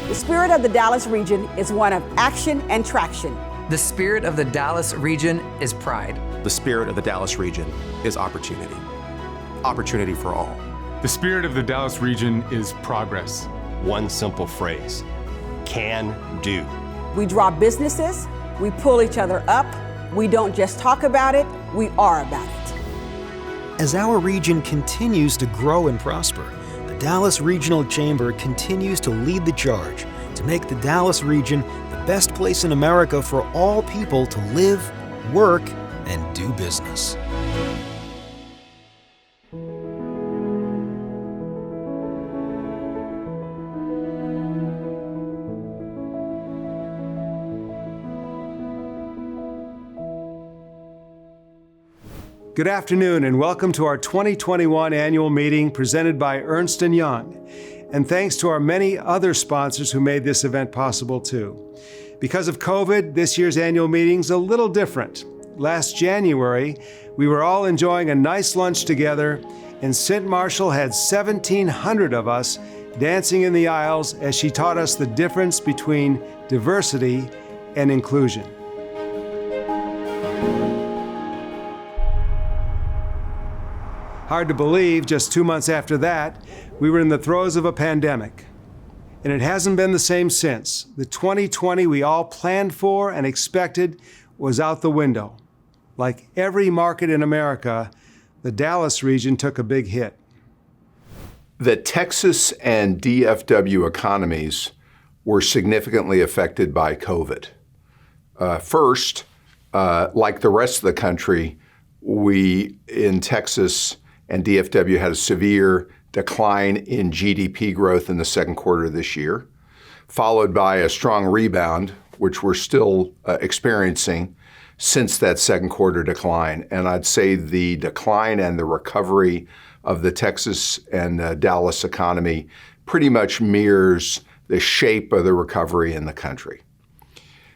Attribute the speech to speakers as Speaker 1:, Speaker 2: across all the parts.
Speaker 1: The spirit of the Dallas region is one of action and traction.
Speaker 2: The spirit of the Dallas region is pride.
Speaker 3: The spirit of the Dallas region is opportunity. Opportunity for all.
Speaker 4: The spirit of the Dallas region is progress.
Speaker 5: One simple phrase: can do.
Speaker 1: We draw businesses, we pull each other up, we don't just talk about it, we are about it.
Speaker 6: As our region continues to grow and prosper, the Dallas Regional Chamber continues to lead the charge to make the Dallas region the best place in America for all people to live, work, and do business.
Speaker 7: Good afternoon and welcome to our 2021 annual meeting presented by Ernst Young. And thanks to our many other sponsors who made this event possible too. Because of COVID, this year's annual meeting's a little different. Last January, we were all enjoying a nice lunch together, and St. Marshall had 1,700 of us dancing in the aisles as she taught us the difference between diversity and inclusion. Hard to believe, just 2 months after that, we were in the throes of a pandemic. And it hasn't been the same since. The 2020 we all planned for and expected was out the window. Like every market in America, the Dallas region took a big hit.
Speaker 8: The Texas and DFW economies were significantly affected by COVID. First, like the rest of the country, we in Texas and DFW had a severe decline in GDP growth in the second quarter of this year, followed by a strong rebound, which we're still experiencing since that second quarter decline. And I'd say the decline and the recovery of the Texas and Dallas economy pretty much mirrors the shape of the recovery in the country.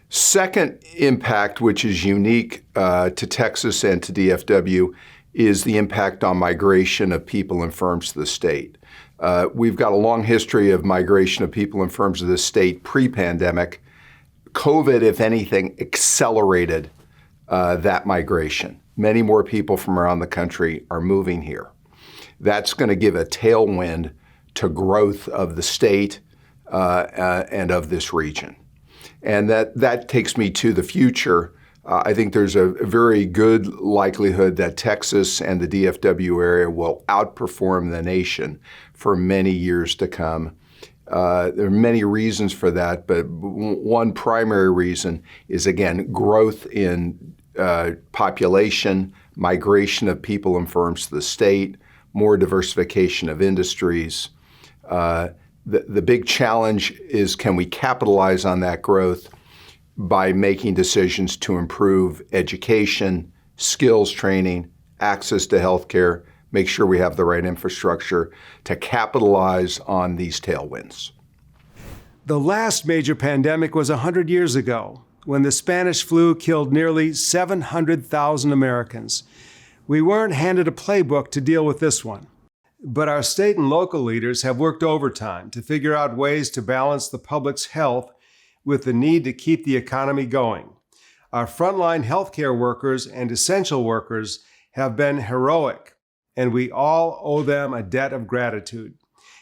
Speaker 8: Second impact, which is unique to Texas and to DFW, is the impact on migration of people and firms to the state. We've got a long history of migration of people and firms to the state pre-pandemic. COVID, if anything, accelerated that migration. Many more people from around the country are moving here. That's going to give a tailwind to growth of the state and of this region. And that takes me to the future. I think there's a very good likelihood that Texas and the DFW area will outperform the nation for many years to come. There are many reasons for that, but one primary reason is, again, growth in population, migration of people and firms to the state, more diversification of industries. The big challenge is, can we capitalize on that growth by making decisions to improve education, skills training, access to healthcare, make sure we have the right infrastructure to capitalize on these tailwinds.
Speaker 7: The last major pandemic was 100 years ago, when the Spanish flu killed nearly 700,000 Americans. We weren't handed a playbook to deal with this one. But our state and local leaders have worked overtime to figure out ways to balance the public's health with the need to keep the economy going. Our frontline healthcare workers and essential workers have been heroic, and we all owe them a debt of gratitude,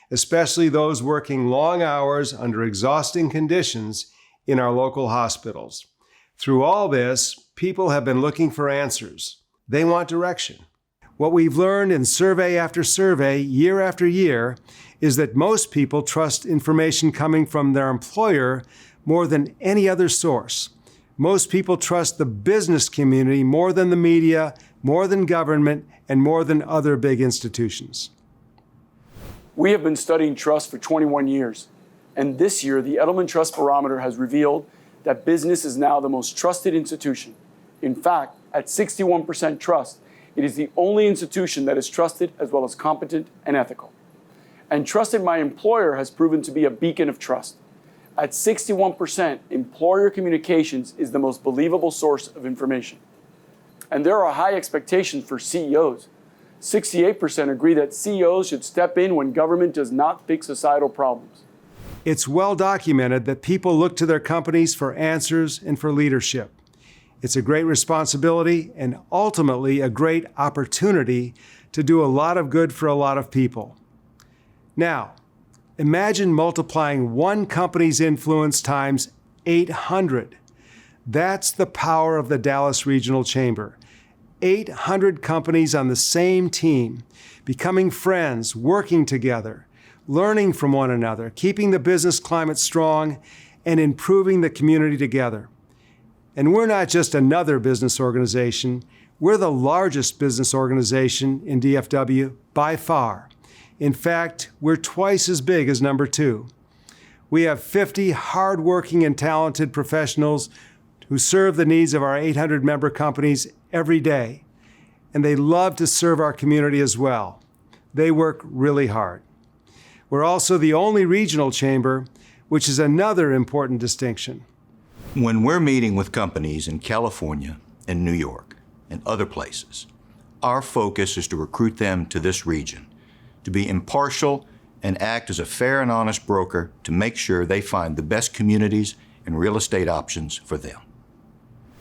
Speaker 7: especially those working long hours under exhausting conditions in our local hospitals. Through all this, people have been looking for answers. They want direction. What we've learned in survey after survey, year after year, is that most people trust information coming from their employer more than any other source. Most people trust the business community more than the media, more than government, and more than other big institutions.
Speaker 9: We have been studying trust for 21 years, and this year the Edelman Trust Barometer has revealed that business is now the most trusted institution. In fact, at 61% trust, it is the only institution that is trusted as well as competent and ethical. And trust in my employer has proven to be a beacon of trust. At 61%, employer communications is the most believable source of information. And there are high expectations for CEOs. 68% agree that CEOs should step in when government does not fix societal problems.
Speaker 7: It's well documented that people look to their companies for answers and for leadership. It's a great responsibility and ultimately a great opportunity to do a lot of good for a lot of people. Now, imagine multiplying one company's influence times 800. That's the power of the Dallas Regional Chamber. 800 companies on the same team, becoming friends, working together, learning from one another, keeping the business climate strong, and improving the community together. And we're not just another business organization, we're the largest business organization in DFW by far. In fact, we're twice as big as number 2. We have 50 hardworking and talented professionals who serve the needs of our 800 member companies every day. And they love to serve our community as well. They work really hard. We're also the only regional chamber, which is another important distinction.
Speaker 10: When we're meeting with companies in California and New York and other places, our focus is to recruit them to this region, to be impartial and act as a fair and honest broker to make sure they find the best communities and real estate options for them.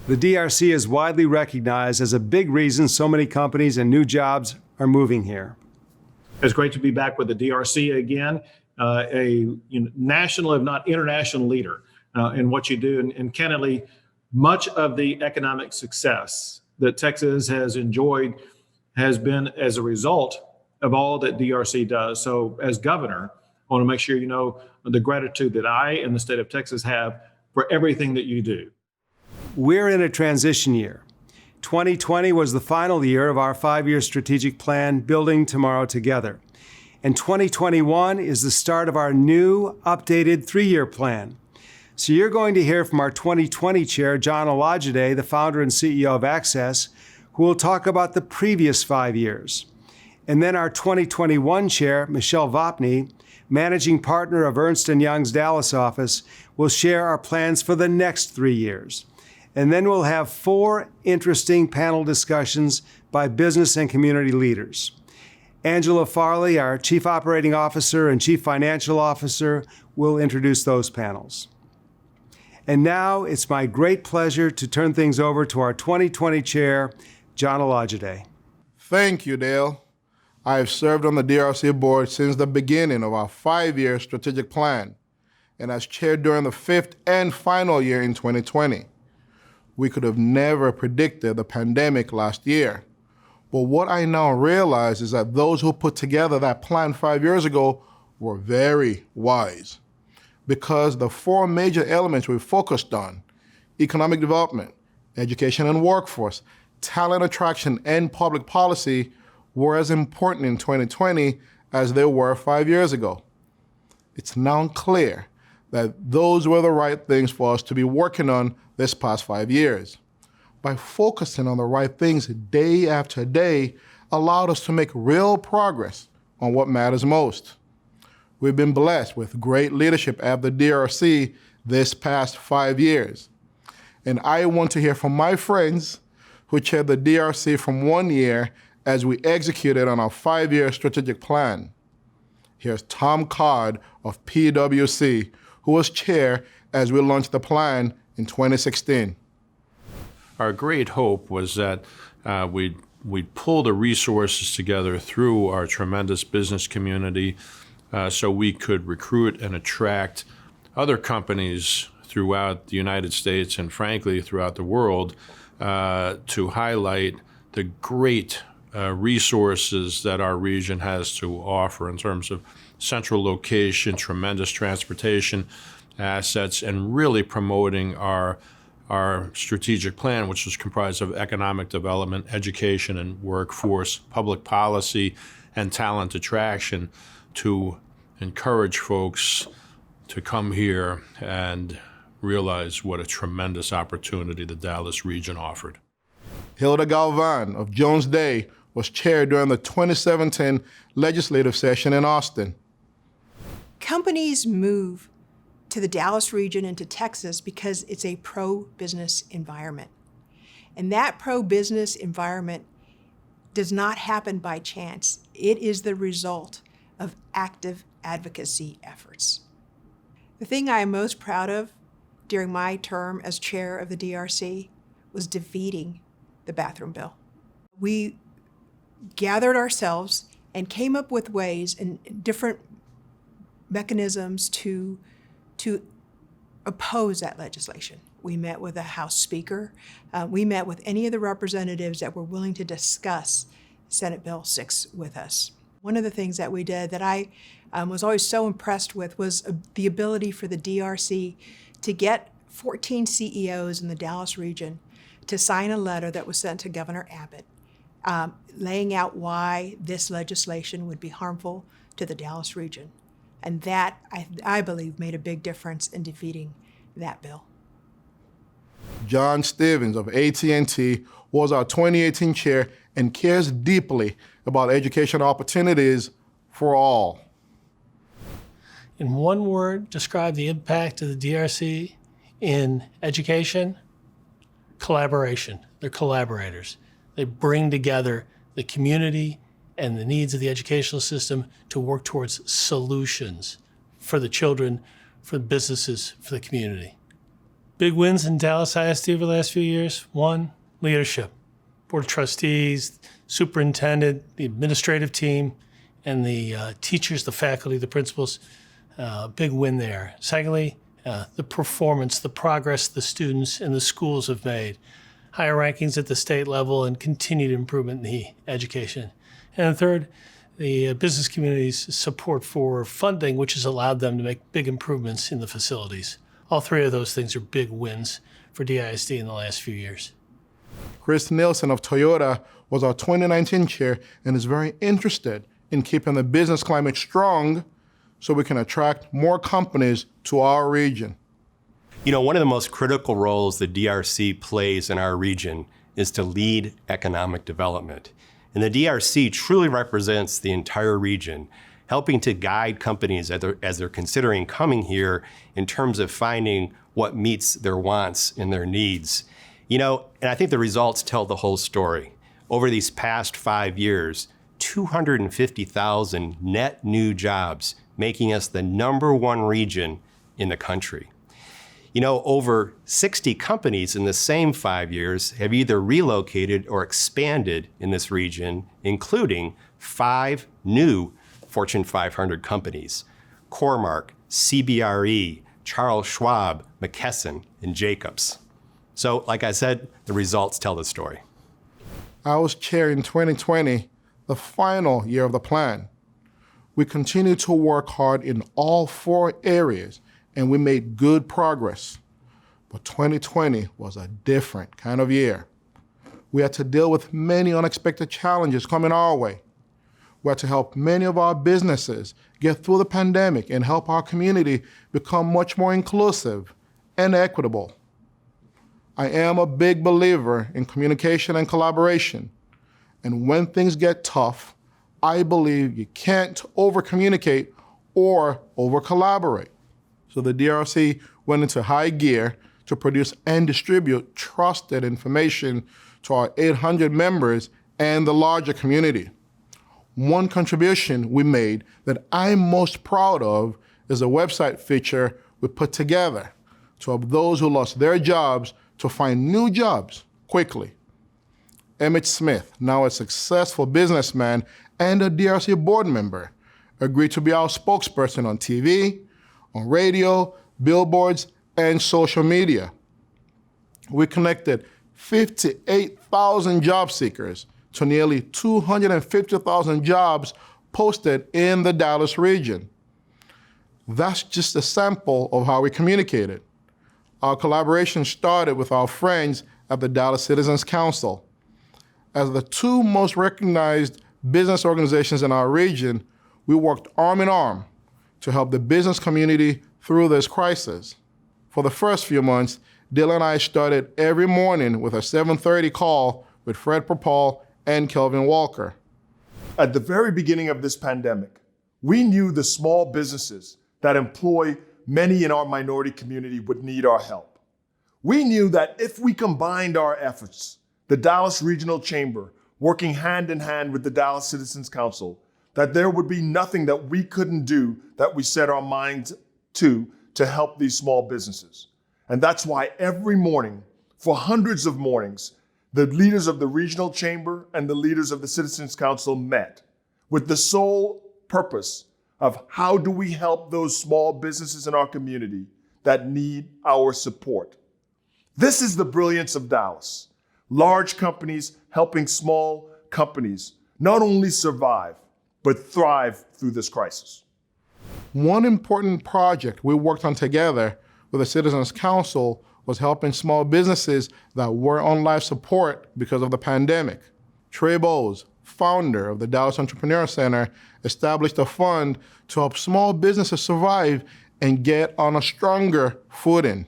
Speaker 7: The DRC is widely recognized as a big reason so many companies and new jobs are moving here.
Speaker 11: It's great to be back with the DRC again, a national, if not international leader in what you do. And candidly, much of the economic success that Texas has enjoyed has been as a result of all that DRC does. So as governor, I want to make sure you know the gratitude that I and the state of Texas have for everything that you do.
Speaker 7: We're in a transition year. 2020 was the final year of our 5-year strategic plan, Building Tomorrow Together. And 2021 is the start of our new, updated 3-year plan. So you're going to hear from our 2020 chair, John Olajide, the founder and CEO of Access, who will talk about the previous 5 years. And then our 2021 chair, Michelle Vopni, managing partner of Ernst Young's Dallas office, will share our plans for the next 3 years. And then we'll have 4 interesting panel discussions by business and community leaders. Angela Farley, our Chief Operating Officer and Chief Financial Officer, will introduce those panels. And now it's my great pleasure to turn things over to our 2020 chair, John Olajide.
Speaker 12: Thank you, Dale. I have served on the DRC board since the beginning of our 5-year strategic plan, and as chair during the 5th and final year in 2020. We could have never predicted the pandemic last year. But what I now realize is that those who put together that plan 5 years ago were very wise. Because the 4 major elements we focused on, economic development, education and workforce, talent attraction, and public policy, were as important in 2020 as they were 5 years ago. It's now clear that those were the right things for us to be working on this past 5 years. By focusing on the right things day after day allowed us to make real progress on what matters most. We've been blessed with great leadership at the DRC this past 5 years. And I want to hear from my friends who chaired the DRC from 1 year as we executed on our 5-year strategic plan. Here's Tom Codd of PwC, who was chair as we launched the plan in 2016.
Speaker 13: Our great hope was that we'd pull the resources together through our tremendous business community so we could recruit and attract other companies throughout the United States and frankly throughout the world to highlight the great resources that our region has to offer in terms of central location, tremendous transportation assets, and really promoting our strategic plan, which is comprised of economic development, education and workforce, public policy, and talent attraction to encourage folks to come here and realize what a tremendous opportunity the Dallas region offered.
Speaker 12: Hilda Galvan of Jones Day was chair during the 2017 legislative session in Austin.
Speaker 14: Companies move to the Dallas region and to Texas because it's a pro-business environment. And that pro-business environment does not happen by chance. It is the result of active advocacy efforts. The thing I am most proud of during my term as chair of the DRC was defeating the bathroom bill. We gathered ourselves and came up with ways and different mechanisms to oppose that legislation. We met with the House Speaker. We met with any of the representatives that were willing to discuss Senate Bill 6 with us. One of the things that we did that I was always so impressed with was the ability for the DRC to get 14 CEOs in the Dallas region to sign a letter that was sent to Governor Abbott, laying out why this legislation would be harmful to the Dallas region. And that, I believe, made a big difference in defeating that bill.
Speaker 12: John Stevens of AT&T was our 2018 chair and cares deeply about education opportunities for all.
Speaker 15: In one word, describe the impact of the DRC in education: collaboration. They're collaborators. They bring together the community and the needs of the educational system to work towards solutions for the children, for the businesses, for the community. Big wins in Dallas ISD over the last few years. One, leadership. Board of Trustees, superintendent, the administrative team, and the teachers, the faculty, the principals. Big win there. Secondly, the performance, the progress the students and the schools have made. Higher rankings at the state level and continued improvement in the education. And third, the business community's support for funding, which has allowed them to make big improvements in the facilities. All three of those things are big wins for DISD in the last few years.
Speaker 12: Chris Nielsen of Toyota was our 2019 chair and is very interested in keeping the business climate strong so we can attract more companies to our region.
Speaker 5: You know, one of the most critical roles the DRC plays in our region is to lead economic development. And the DRC truly represents the entire region, helping to guide companies as they're considering coming here in terms of finding what meets their wants and their needs. You know, and I think the results tell the whole story. Over these past 5 years, 250,000 net new jobs, making us the #1 region in the country. You know, over 60 companies in the same 5 years have either relocated or expanded in this region, including 5 new Fortune 500 companies: Cormark, CBRE, Charles Schwab, McKesson, and Jacobs. So, like I said, the results tell the story.
Speaker 12: I was chair in 2020, the final year of the plan. We continued to work hard in all 4 areas, and we made good progress. But 2020 was a different kind of year. We had to deal with many unexpected challenges coming our way. We had to help many of our businesses get through the pandemic and help our community become much more inclusive and equitable. I am a big believer in communication and collaboration. And when things get tough, I believe you can't over-communicate or over-collaborate. So the DRC went into high gear to produce and distribute trusted information to our 800 members and the larger community. One contribution we made that I'm most proud of is a website feature we put together to help those who lost their jobs to find new jobs quickly. Emmett Smith, now a successful businessman and a DRC board member, agreed to be our spokesperson on TV, on radio, billboards, and social media. We connected 58,000 job seekers to nearly 250,000 jobs posted in the Dallas region. That's just a sample of how we communicated. Our collaboration started with our friends at the Dallas Citizens Council. As the 2 most recognized business organizations in our region, we worked arm in arm to help the business community through this crisis. For the first few months, Dylan and I started every morning with a 7:30 call with Fred Propal and Kelvin Walker.
Speaker 16: At the very beginning of this pandemic, we knew the small businesses that employ many in our minority community would need our help. We knew that if we combined our efforts, the Dallas Regional Chamber, working hand in hand with the Dallas Citizens Council, that there would be nothing that we couldn't do that we set our minds to to help these small businesses. And that's why every morning, for hundreds of mornings, the leaders of the regional chamber and the leaders of the Citizens Council met with the sole purpose of how do we help those small businesses in our community that need our support. This is the brilliance of Dallas. Large companies helping small companies not only survive, but thrive through this crisis.
Speaker 12: One important project we worked on together with the Citizens Council was helping small businesses that were on life support because of the pandemic. Trey Bowles, founder of the Dallas Entrepreneur Center, established a fund to help small businesses survive and get on a stronger footing.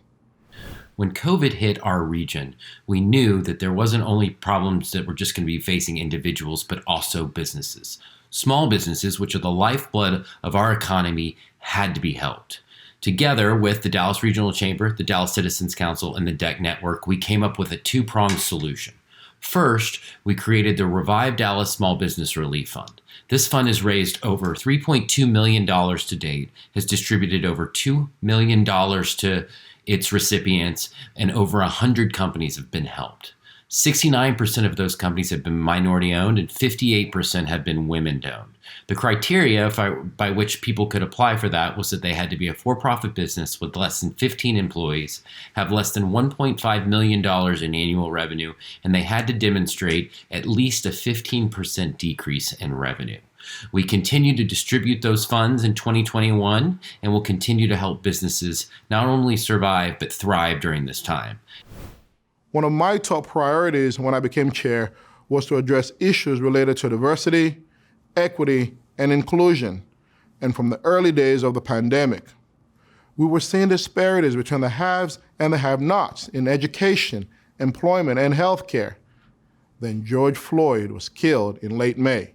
Speaker 17: When COVID hit our region, we knew that there wasn't only problems that were just going to be facing individuals, but also businesses. Small businesses, which are the lifeblood of our economy, had to be helped. Together with the Dallas Regional Chamber, the Dallas Citizens Council, and the DEC Network, we came up with a two-pronged solution. First, we created the Revive Dallas Small Business Relief Fund. This fund has raised over $3.2 million to date, has distributed over $2 million to its recipients, and over 100 companies have been helped. 69% of those companies have been minority-owned and 58% have been women-owned. The criteria by which people could apply for that was that they had to be a for-profit business with less than 15 employees, have less than $1.5 million in annual revenue, and they had to demonstrate at least a 15% decrease in revenue. We continue to distribute those funds in 2021 and will continue to help businesses not only survive but thrive during this time.
Speaker 12: One of my top priorities when I became chair was to address issues related to diversity, equity, and inclusion. And from the early days of the pandemic, we were seeing disparities between the haves and the have-nots in education, employment, and healthcare. Then George Floyd was killed in late May,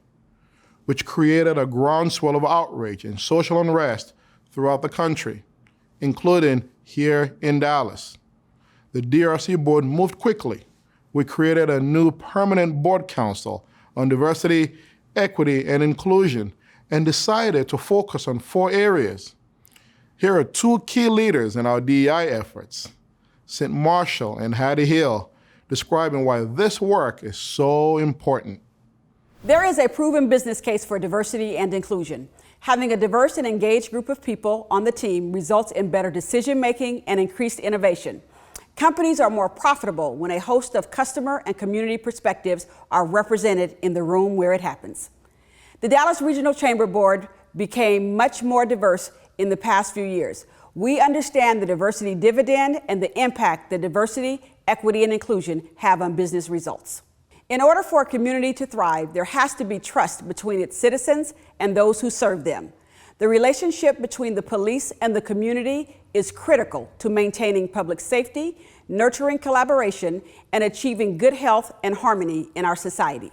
Speaker 12: which created a groundswell of outrage and social unrest throughout the country, including here in Dallas. The DRC board moved quickly. We created a new permanent board council on diversity, equity, and inclusion, and decided to focus on 4 areas. Here are 2 key leaders in our DEI efforts, St. Marshall and Hattie Hill, describing why this work is so important.
Speaker 1: There is a proven business case for diversity and inclusion. Having a diverse and engaged group of people on the team results in better decision-making and increased innovation. Companies are more profitable when a host of customer and community perspectives are represented in the room where it happens. The Dallas Regional Chamber Board became much more diverse in the past few years. We understand the diversity dividend and the impact that diversity, equity, and inclusion have on business results. In order for a community to thrive, there has to be trust between its citizens and those who serve them. The relationship between the police and the community is critical to maintaining public safety, nurturing collaboration, and achieving good health and harmony in our society.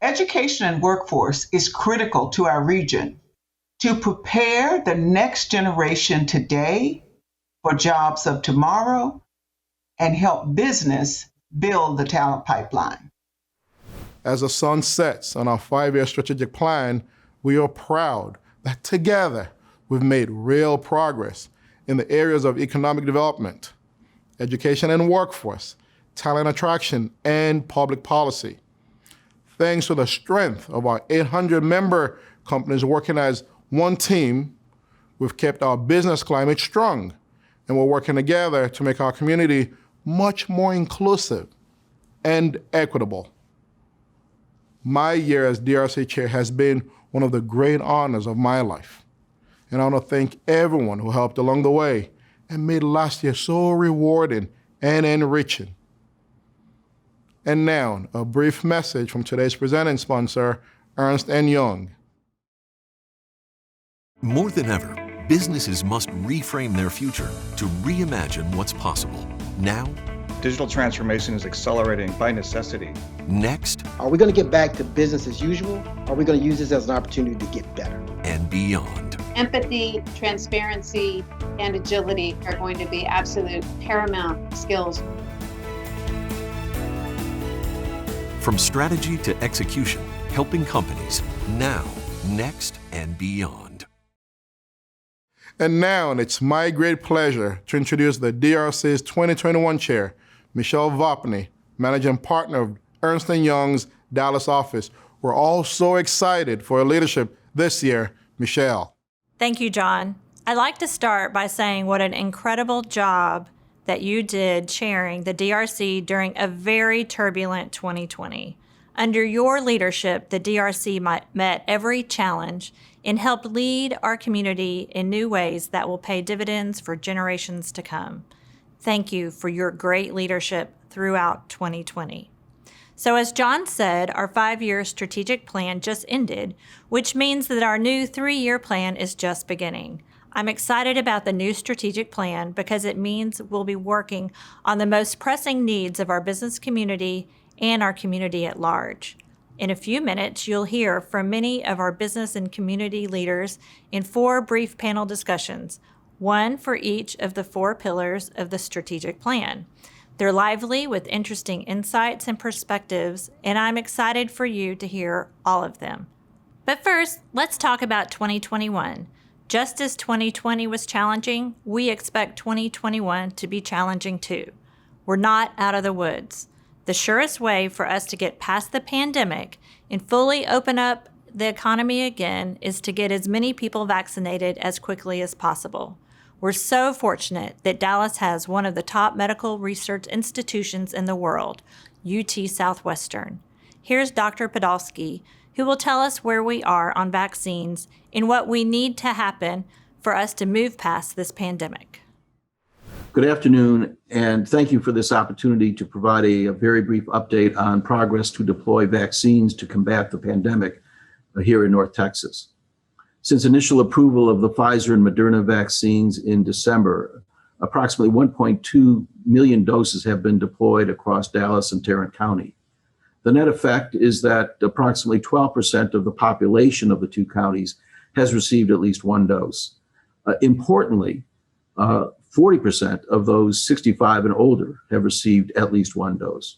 Speaker 18: Education and workforce is critical to our region to prepare the next generation today for jobs of tomorrow and help business build the talent pipeline.
Speaker 12: As the sun sets on our 5-year strategic plan, we are proud that together we've made real progress in the areas of economic development, education and workforce, talent attraction, and public policy. Thanks to the strength of our 800-member companies working as one team, we've kept our business climate strong, and we're working together to make our community much more inclusive and equitable. My year as DRC Chair has been one of the great honors of my life. And I want to thank everyone who helped along the way and made last year so rewarding and enriching. And now, a brief message from today's presenting sponsor, Ernst Young.
Speaker 19: More than ever, businesses must reframe their future to reimagine what's possible. Now,
Speaker 20: digital transformation is accelerating by necessity.
Speaker 19: Next,
Speaker 21: are we going to get back to business as usual? Or are we going to use this as an opportunity to get better?
Speaker 19: And beyond.
Speaker 22: Empathy, transparency, and agility are going to be absolute paramount skills.
Speaker 19: From strategy to execution, helping companies now, next, and beyond.
Speaker 12: And now it's my great pleasure to introduce the DRC's 2021 Chair, Michelle Vopni, Managing Partner of Ernst Young's Dallas office. We're all so excited for her leadership this year. Michelle.
Speaker 2: Thank you, John. I'd like to start by saying what an incredible job that you did chairing the DRC during a very turbulent 2020. Under your leadership, the DRC met every challenge and helped lead our community in new ways that will pay dividends for generations to come. Thank you for your great leadership throughout 2020. So as John said, our 5-year strategic plan just ended, which means that our new 3-year plan is just beginning. I'm excited about the new strategic plan because it means we'll be working on the most pressing needs of our business community and our community at large. In a few minutes, you'll hear from many of our business and community leaders in 4 brief panel discussions, 1 for each of the 4 pillars of the strategic plan. They're lively with interesting insights and perspectives, and I'm excited for you to hear all of them. But first, let's talk about 2021. Just as 2020 was challenging, we expect 2021 to be challenging too. We're not out of the woods. The surest way for us to get past the pandemic and fully open up the economy again is to get as many people vaccinated as quickly as possible. We're so fortunate that Dallas has one of the top medical research institutions in the world, UT Southwestern. Here's Dr. Podolsky, who will tell us where we are on vaccines and what we need to happen for us to move past this pandemic.
Speaker 3: Good afternoon, and thank you for this opportunity to provide a very brief update on progress to deploy vaccines to combat the pandemic here in North Texas. Since initial approval of the Pfizer and Moderna vaccines in December, approximately 1.2 million doses have been deployed across Dallas and Tarrant County. The net effect is that approximately 12% of the population of the 2 counties has received at least 1 dose. Importantly, 40% of those 65 and older have received at least 1 dose.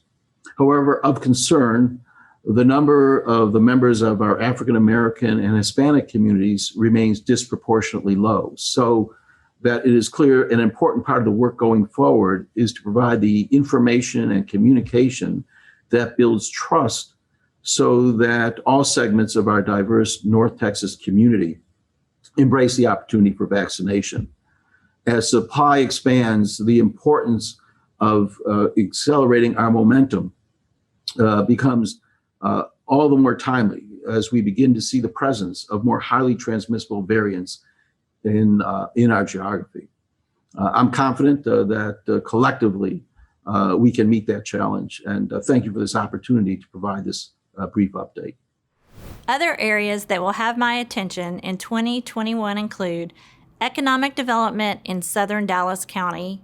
Speaker 3: However, of concern, the number of the members of our African American and Hispanic communities remains disproportionately low. So that it is clear an important part of the work going forward is to provide the information and communication that builds trust so that all segments of our diverse North Texas community embrace the opportunity for vaccination. As supply expands, the importance of accelerating our momentum becomes all the more timely as we begin to see the presence of more highly transmissible variants in our geography. I'm confident that collectively we can meet that challenge, and thank you for this opportunity to provide this brief update.
Speaker 2: Other areas that will have my attention in 2021 include economic development in Southern Dallas County,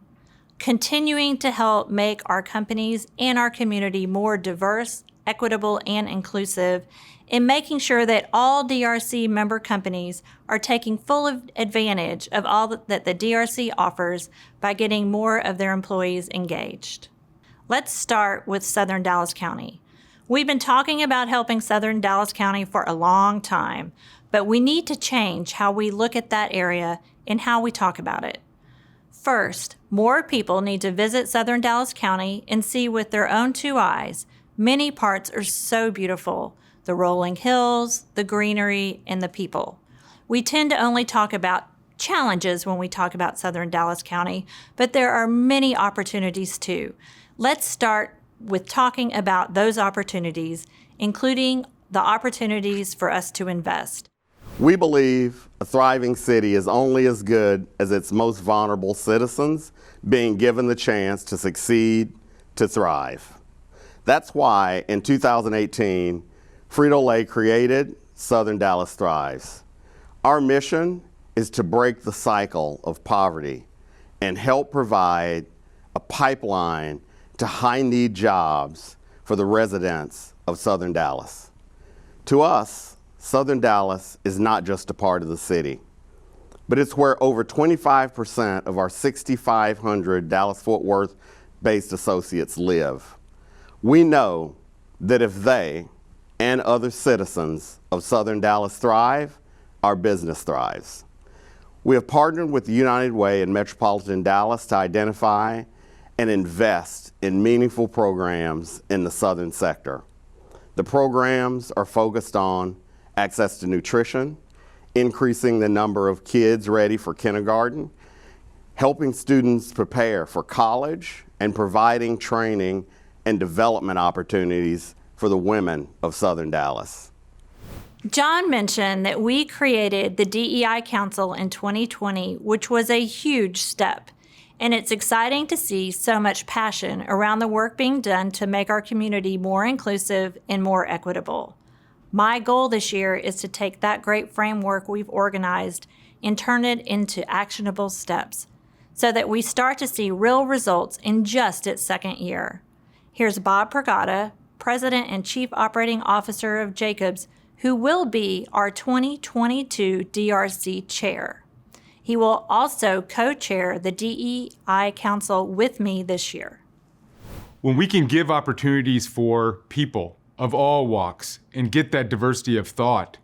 Speaker 2: continuing to help make our companies and our community more diverse, equitable, and inclusive, and making sure that all DRC member companies are taking full advantage of all that the DRC offers by getting more of their employees engaged. Let's start with Southern Dallas County. We've been talking about helping Southern Dallas County for a long time, but we need to change how we look at that area and how we talk about it. First, more people need to visit Southern Dallas County and see with their own 2 eyes. Many parts are so beautiful: the rolling hills, the greenery, and the people. We tend to only talk about challenges when we talk about Southern Dallas County, but there are many opportunities too. Let's start with talking about those opportunities, including the opportunities for us to invest.
Speaker 23: We believe a thriving city is only as good as its most vulnerable citizens being given the chance to succeed, to thrive. That's why in 2018, Frito-Lay created Southern Dallas Thrives. Our mission is to break the cycle of poverty and help provide a pipeline to high-need jobs for the residents of Southern Dallas. To us, Southern Dallas is not just a part of the city, but it's where over 25% of our 6,500 Dallas-Fort Worth-based associates live. We know that if they and other citizens of Southern Dallas thrive, our business thrives. We have partnered with the United Way in Metropolitan Dallas to identify and invest in meaningful programs in the southern sector. The programs are focused on access to nutrition, increasing the number of kids ready for kindergarten, helping students prepare for college, and providing training and development opportunities for the women of Southern Dallas.
Speaker 2: John mentioned that we created the DEI Council in 2020, which was a huge step. And it's exciting to see so much passion around the work being done to make our community more inclusive and more equitable. My goal this year is to take that great framework we've organized and turn it into actionable steps so that we start to see real results in just its second year. Here's Bob Pergata, President and Chief Operating Officer of Jacobs, who will be our 2022 DRC Chair. He will also co-chair the DEI Council with me this year.
Speaker 4: When we can give opportunities for people of all walks and get that diversity of thought,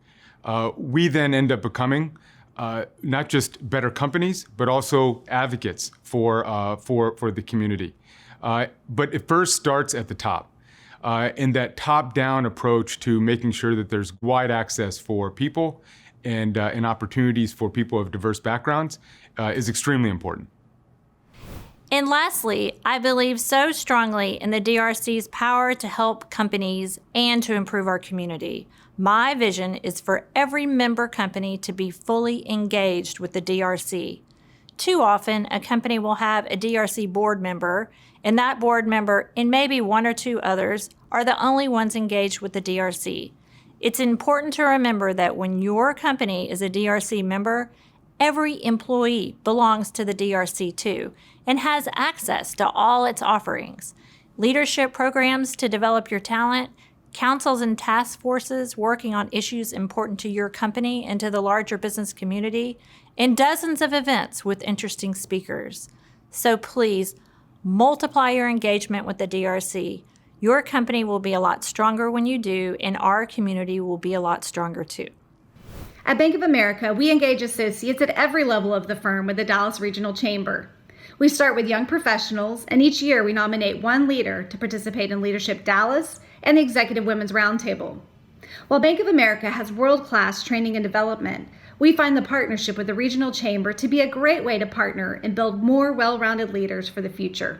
Speaker 4: we then end up becoming not just better companies, but also advocates for the community. But it first starts at the top. And that top-down approach to making sure that there's wide access for people and opportunities for people of diverse backgrounds is extremely important.
Speaker 2: And lastly, I believe so strongly in the DRC's power to help companies and to improve our community. My vision is for every member company to be fully engaged with the DRC. Too often, a company will have a DRC board member, and that board member and maybe one or two others are the only ones engaged with the DRC. It's important to remember that when your company is a DRC member, every employee belongs to the DRC too and has access to all its offerings. Leadership programs to develop your talent, councils and task forces working on issues important to your company and to the larger business community, and dozens of events with interesting speakers. So please, multiply your engagement with the DRC. Your company will be a lot stronger when you do, and our community will be a lot stronger too.
Speaker 6: At Bank of America, we engage associates at every level of the firm with the Dallas Regional Chamber. We start with young professionals, and each year we nominate one leader to participate in Leadership Dallas and the Executive Women's Roundtable. While Bank of America has world-class training and development, we find the partnership with the Regional Chamber to be a great way to partner and build more well-rounded leaders for the future.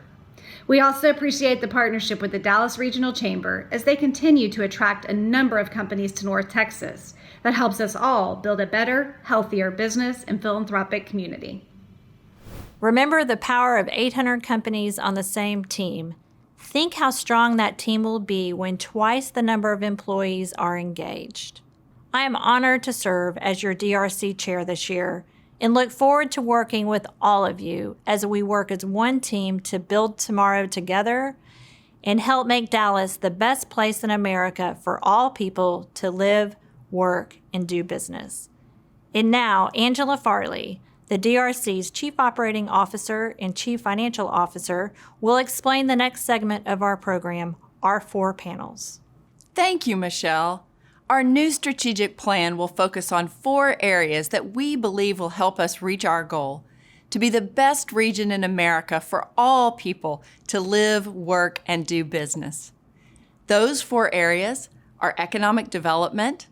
Speaker 6: We also appreciate the partnership with the Dallas Regional Chamber as they continue to attract a number of companies to North Texas that helps us all build a better, healthier business and philanthropic community.
Speaker 2: Remember the power of 800 companies on the same team. Think how strong that team will be when twice the number of employees are engaged. I am honored to serve as your DRC Chair this year and look forward to working with all of you as we work as one team to build tomorrow together and help make Dallas the best place in America for all people to live, work, and do business. And now, Angela Farley, the DRC's Chief Operating Officer and Chief Financial Officer, will explain the next segment of our program, our 4 panels.
Speaker 8: Thank you, Michelle. Our new strategic plan will focus on 4 areas that we believe will help us reach our goal to be the best region in America for all people to live, work, and do business. Those 4 areas are economic development,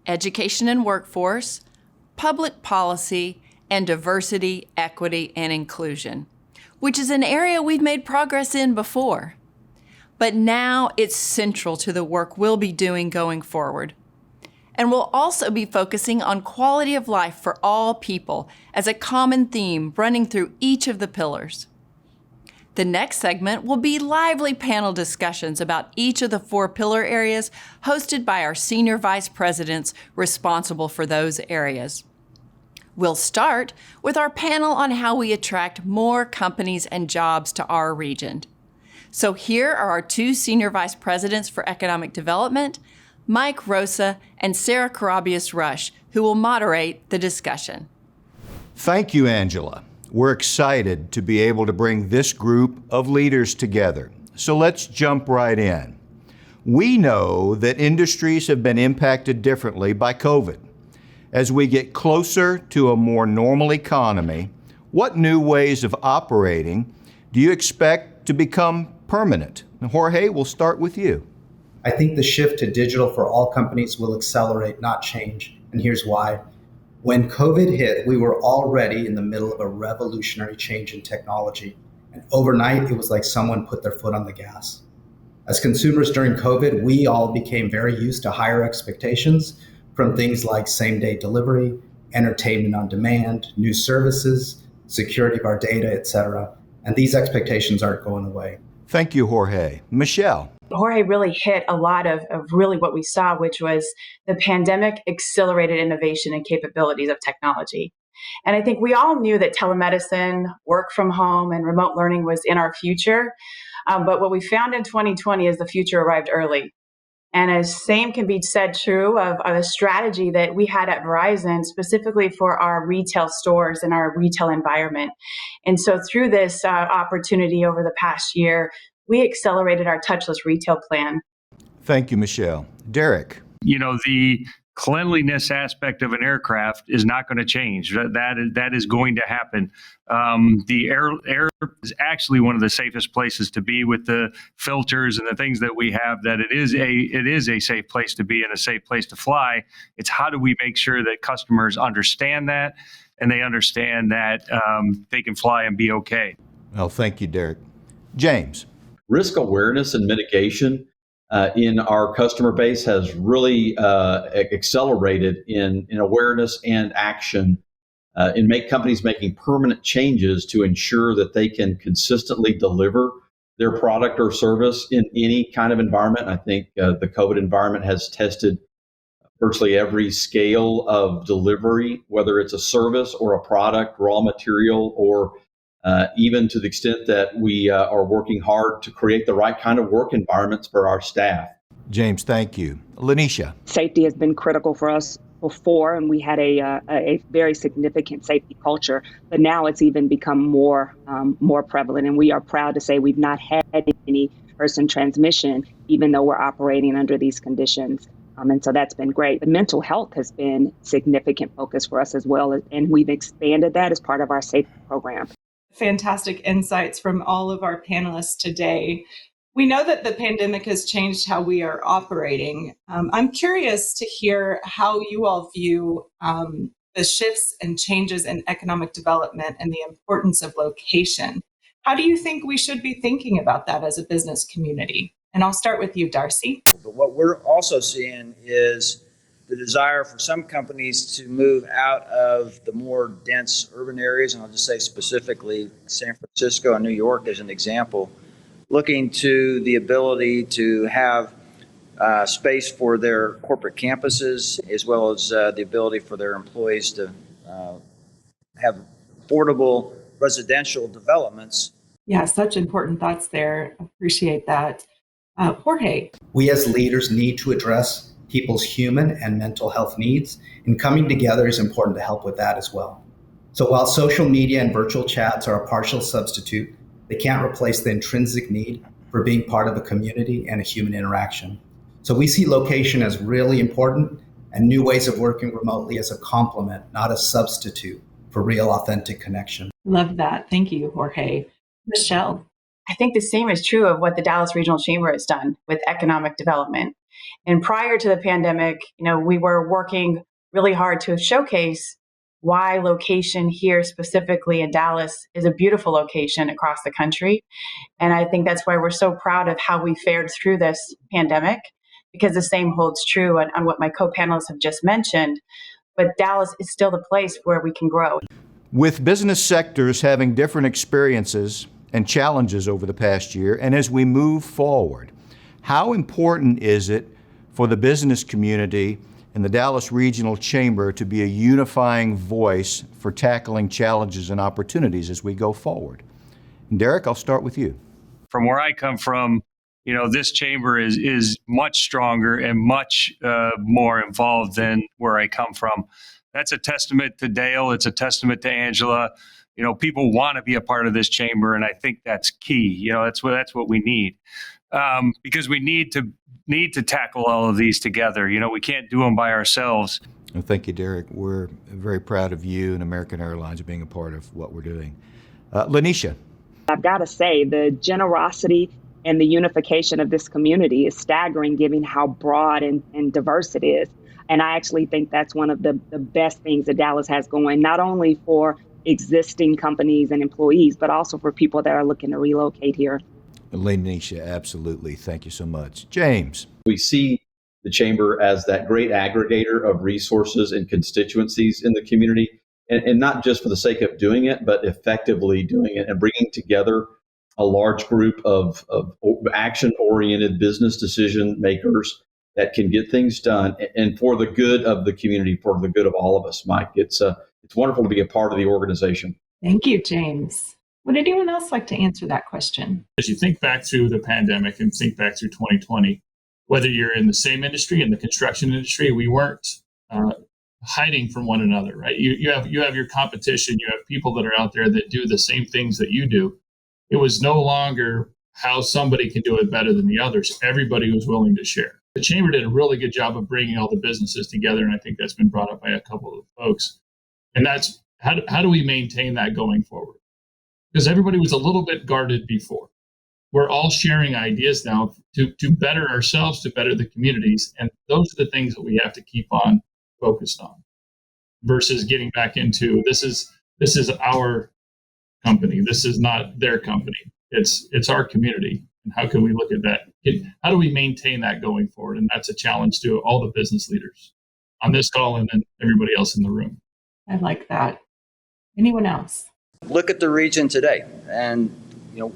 Speaker 8: education and workforce, public policy, and diversity, equity, and inclusion, which is an area we've made progress in before. But now it's central to the work we'll be doing going forward. And we'll also be focusing on quality of life for all people as a common theme running through each of the pillars. The next segment will be lively panel discussions about each of the 4 pillar areas hosted by our senior vice presidents responsible for those areas. We'll start with our panel on how we attract more companies and jobs to our region. So here are our 2 senior vice presidents for economic development, Mike Rosa and Sarah Karabias-Rush, who will moderate the discussion.
Speaker 10: Thank you, Angela. We're excited to be able to bring this group of leaders together. So let's jump right in. We know that industries have been impacted differently by COVID. As we get closer to a more normal economy, what new ways of operating do you expect to become permanent? Jorge, we'll start with you.
Speaker 7: I think the shift to digital for all companies will accelerate, not change. And here's why. When COVID hit, we were already in the middle of a revolutionary change in technology. And overnight, it was like someone put their foot on the gas. As consumers during COVID, we all became very used to higher expectations from things like same-day delivery, entertainment on demand, new services, security of our data, et cetera. And these expectations aren't going away.
Speaker 10: Thank you, Jorge. Michelle.
Speaker 9: Jorge really hit a lot of really what we saw, which was the pandemic accelerated innovation and capabilities of technology. And I think we all knew that telemedicine, work from home, and remote learning was in our future. But what we found in 2020 is the future arrived early. And as same can be said true of a strategy that we had at Verizon, specifically for our retail stores and our retail environment. And so through this opportunity over the past year, we accelerated our touchless retail plan.
Speaker 10: Thank you, Michelle. Derek.
Speaker 11: You know, the cleanliness aspect of an aircraft is not going to change. That is going to happen. The air is actually one of the safest places to be with the filters and the things that we have. That it is a safe place to be and a safe place to fly. It's how do we make sure that customers understand that and they understand that they can fly and be okay.
Speaker 10: Well, thank you, Derek. James.
Speaker 24: Risk awareness and mitigation in our customer base has really accelerated in awareness and action in companies making permanent changes to ensure that they can consistently deliver their product or service in any kind of environment. I think the COVID environment has tested virtually every scale of delivery, whether it's a service or a product, raw material, or even to the extent that we are working hard to create the right kind of work environments for our staff.
Speaker 10: James, thank you. Lanisha.
Speaker 25: Safety has been critical for us before, and we had a very significant safety culture, but now it's even become more prevalent, and we are proud to say we've not had any person transmission, even though we're operating under these conditions. And so that's been great. But mental health has been a significant focus for us as well, and we've expanded that as part of our safety program.
Speaker 26: Fantastic insights from all of our panelists today. We know that the pandemic has changed how we are operating. I'm curious to hear how you all view the shifts and changes in economic development and the importance of location. How do you think we should be thinking about that as a business community? And I'll start with you, Darcy.
Speaker 27: But what we're also seeing is the desire for some companies to move out of the more dense urban areas, and I'll just say specifically San Francisco and New York as an example, looking to the ability to have space for their corporate campuses, as well as the ability for their employees to have affordable residential developments.
Speaker 26: Yeah, such important thoughts there. Appreciate that. Jorge.
Speaker 7: We as leaders need to address people's human and mental health needs, and coming together is important to help with that as well. So while social media and virtual chats are a partial substitute, they can't replace the intrinsic need for being part of a community and a human interaction. So we see location as really important and new ways of working remotely as a complement, not a substitute for real authentic connection.
Speaker 26: Love that. Thank you, Jorge. Michelle.
Speaker 9: I think the same is true of what the Dallas Regional Chamber has done with economic development. And prior to the pandemic, we were working really hard to showcase why location here specifically in Dallas is a beautiful location across the country. And I think that's why we're so proud of how we fared through this pandemic, because the same holds true on what my co-panelists have just mentioned. But Dallas is still the place where we can grow.
Speaker 10: With business sectors having different experiences and challenges over the past year, and as we move forward, how important is it for the business community and the Dallas Regional Chamber to be a unifying voice for tackling challenges and opportunities as we go forward? And Derek, I'll start with you.
Speaker 11: From where I come from, this chamber is much stronger and much more involved than where I come from. That's a testament to Dale. It's a testament to Angela. People want to be a part of this chamber, and I think that's key. That's what we need, because we need to tackle all of these together. We can't do them by ourselves.
Speaker 10: Well, thank you, Derek. We're very proud of you and American Airlines being a part of what we're doing. Lanisha.
Speaker 25: I've got to say, the generosity and the unification of this community is staggering, given how broad and diverse it is. And I actually think that's one of the best things that Dallas has going, not only for existing companies and employees, but also for people that are looking to relocate here.
Speaker 10: Lanisha, absolutely. Thank you so much. James.
Speaker 24: We see the Chamber as that great aggregator of resources and constituencies in the community, and not just for the sake of doing it, but effectively doing it and bringing together a large group of action-oriented business decision makers that can get things done and for the good of the community, for the good of all of us, Mike. It's wonderful to be a part of the organization.
Speaker 26: Thank you, James. Would anyone else like to answer that question?
Speaker 1: As you think back through the pandemic and think back through 2020, whether you're in the same industry, in the construction industry, we weren't hiding from one another, right? You have your competition, you have people that are out there that do the same things that you do. It was no longer how somebody can do it better than the others. Everybody was willing to share. The Chamber did a really good job of bringing all the businesses together, and I think that's been brought up by a couple of folks. And that's how do we maintain that going forward? Because everybody was a little bit guarded before. We're all sharing ideas now to better ourselves, to better the communities, and those are the things that we have to keep on focused on, versus getting back into this is our company, this is not their company. It's our community, and how can we look at that? How do we maintain that going forward? And that's a challenge to all the business leaders on this call and then everybody else in the room.
Speaker 26: I like that. Anyone else?
Speaker 27: Look at the region today, and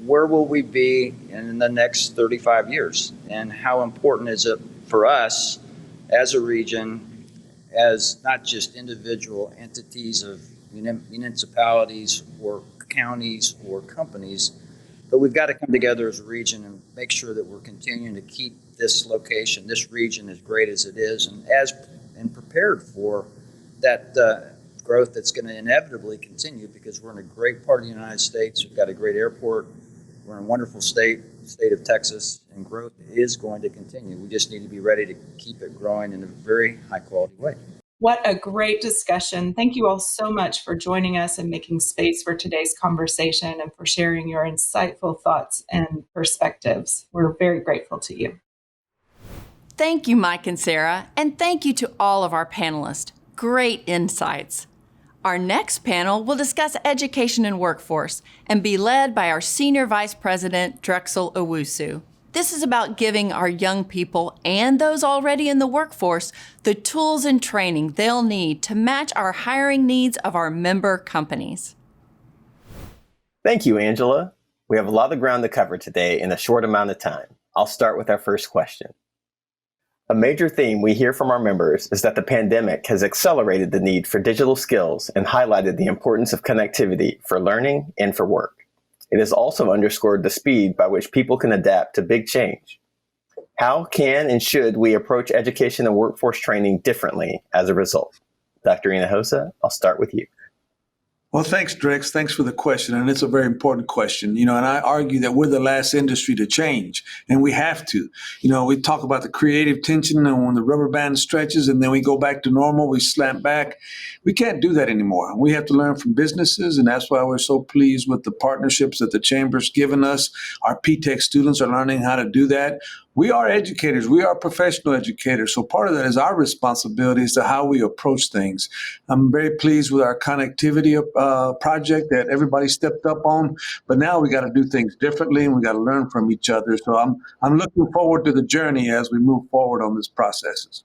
Speaker 27: where will we be in the next 35 years? And how important is it for us as a region, as not just individual entities of municipalities or counties or companies, but we've got to come together as a region and make sure that we're continuing to keep this location, this region, as great as it is, and prepared for that growth that's going to inevitably continue, because we're in a great part of the United States. We've got a great airport. We're in a wonderful state of Texas, and growth is going to continue. We just need to be ready to keep it growing in a very high quality way.
Speaker 26: What a great discussion. Thank you all so much for joining us and making space for today's conversation and for sharing your insightful thoughts and perspectives. We're very grateful to you.
Speaker 8: Thank you, Mike and Sarah, and thank you to all of our panelists. Great insights. Our next panel will discuss education and workforce and be led by our Senior Vice President, Drexel Owusu. This is about giving our young people and those already in the workforce the tools and training they'll need to match our hiring needs of our member companies.
Speaker 5: Thank you, Angela. We have a lot of ground to cover today in a short amount of time. I'll start with our first question. A major theme we hear from our members is that the pandemic has accelerated the need for digital skills and highlighted the importance of connectivity for learning and for work. It has also underscored the speed by which people can adapt to big change. How can and should we approach education and workforce training differently as a result? Dr. Hinojosa, I'll start with you.
Speaker 13: Well, thanks, Drex. Thanks for the question. And it's a very important question, and I argue that we're the last industry to change, and we have to. We talk about the creative tension, and when the rubber band stretches and then we go back to normal, we slam back. We can't do that anymore. We have to learn from businesses, and that's why we're so pleased with the partnerships that the Chamber's given us. Our P-Tech students are learning how to do that. We are educators. We are professional educators. So part of that is our responsibility as to how we approach things. I'm very pleased with our connectivity project that everybody stepped up on. But now we got to do things differently, and we got to learn from each other. So I'm looking forward to the journey as we move forward on this processes.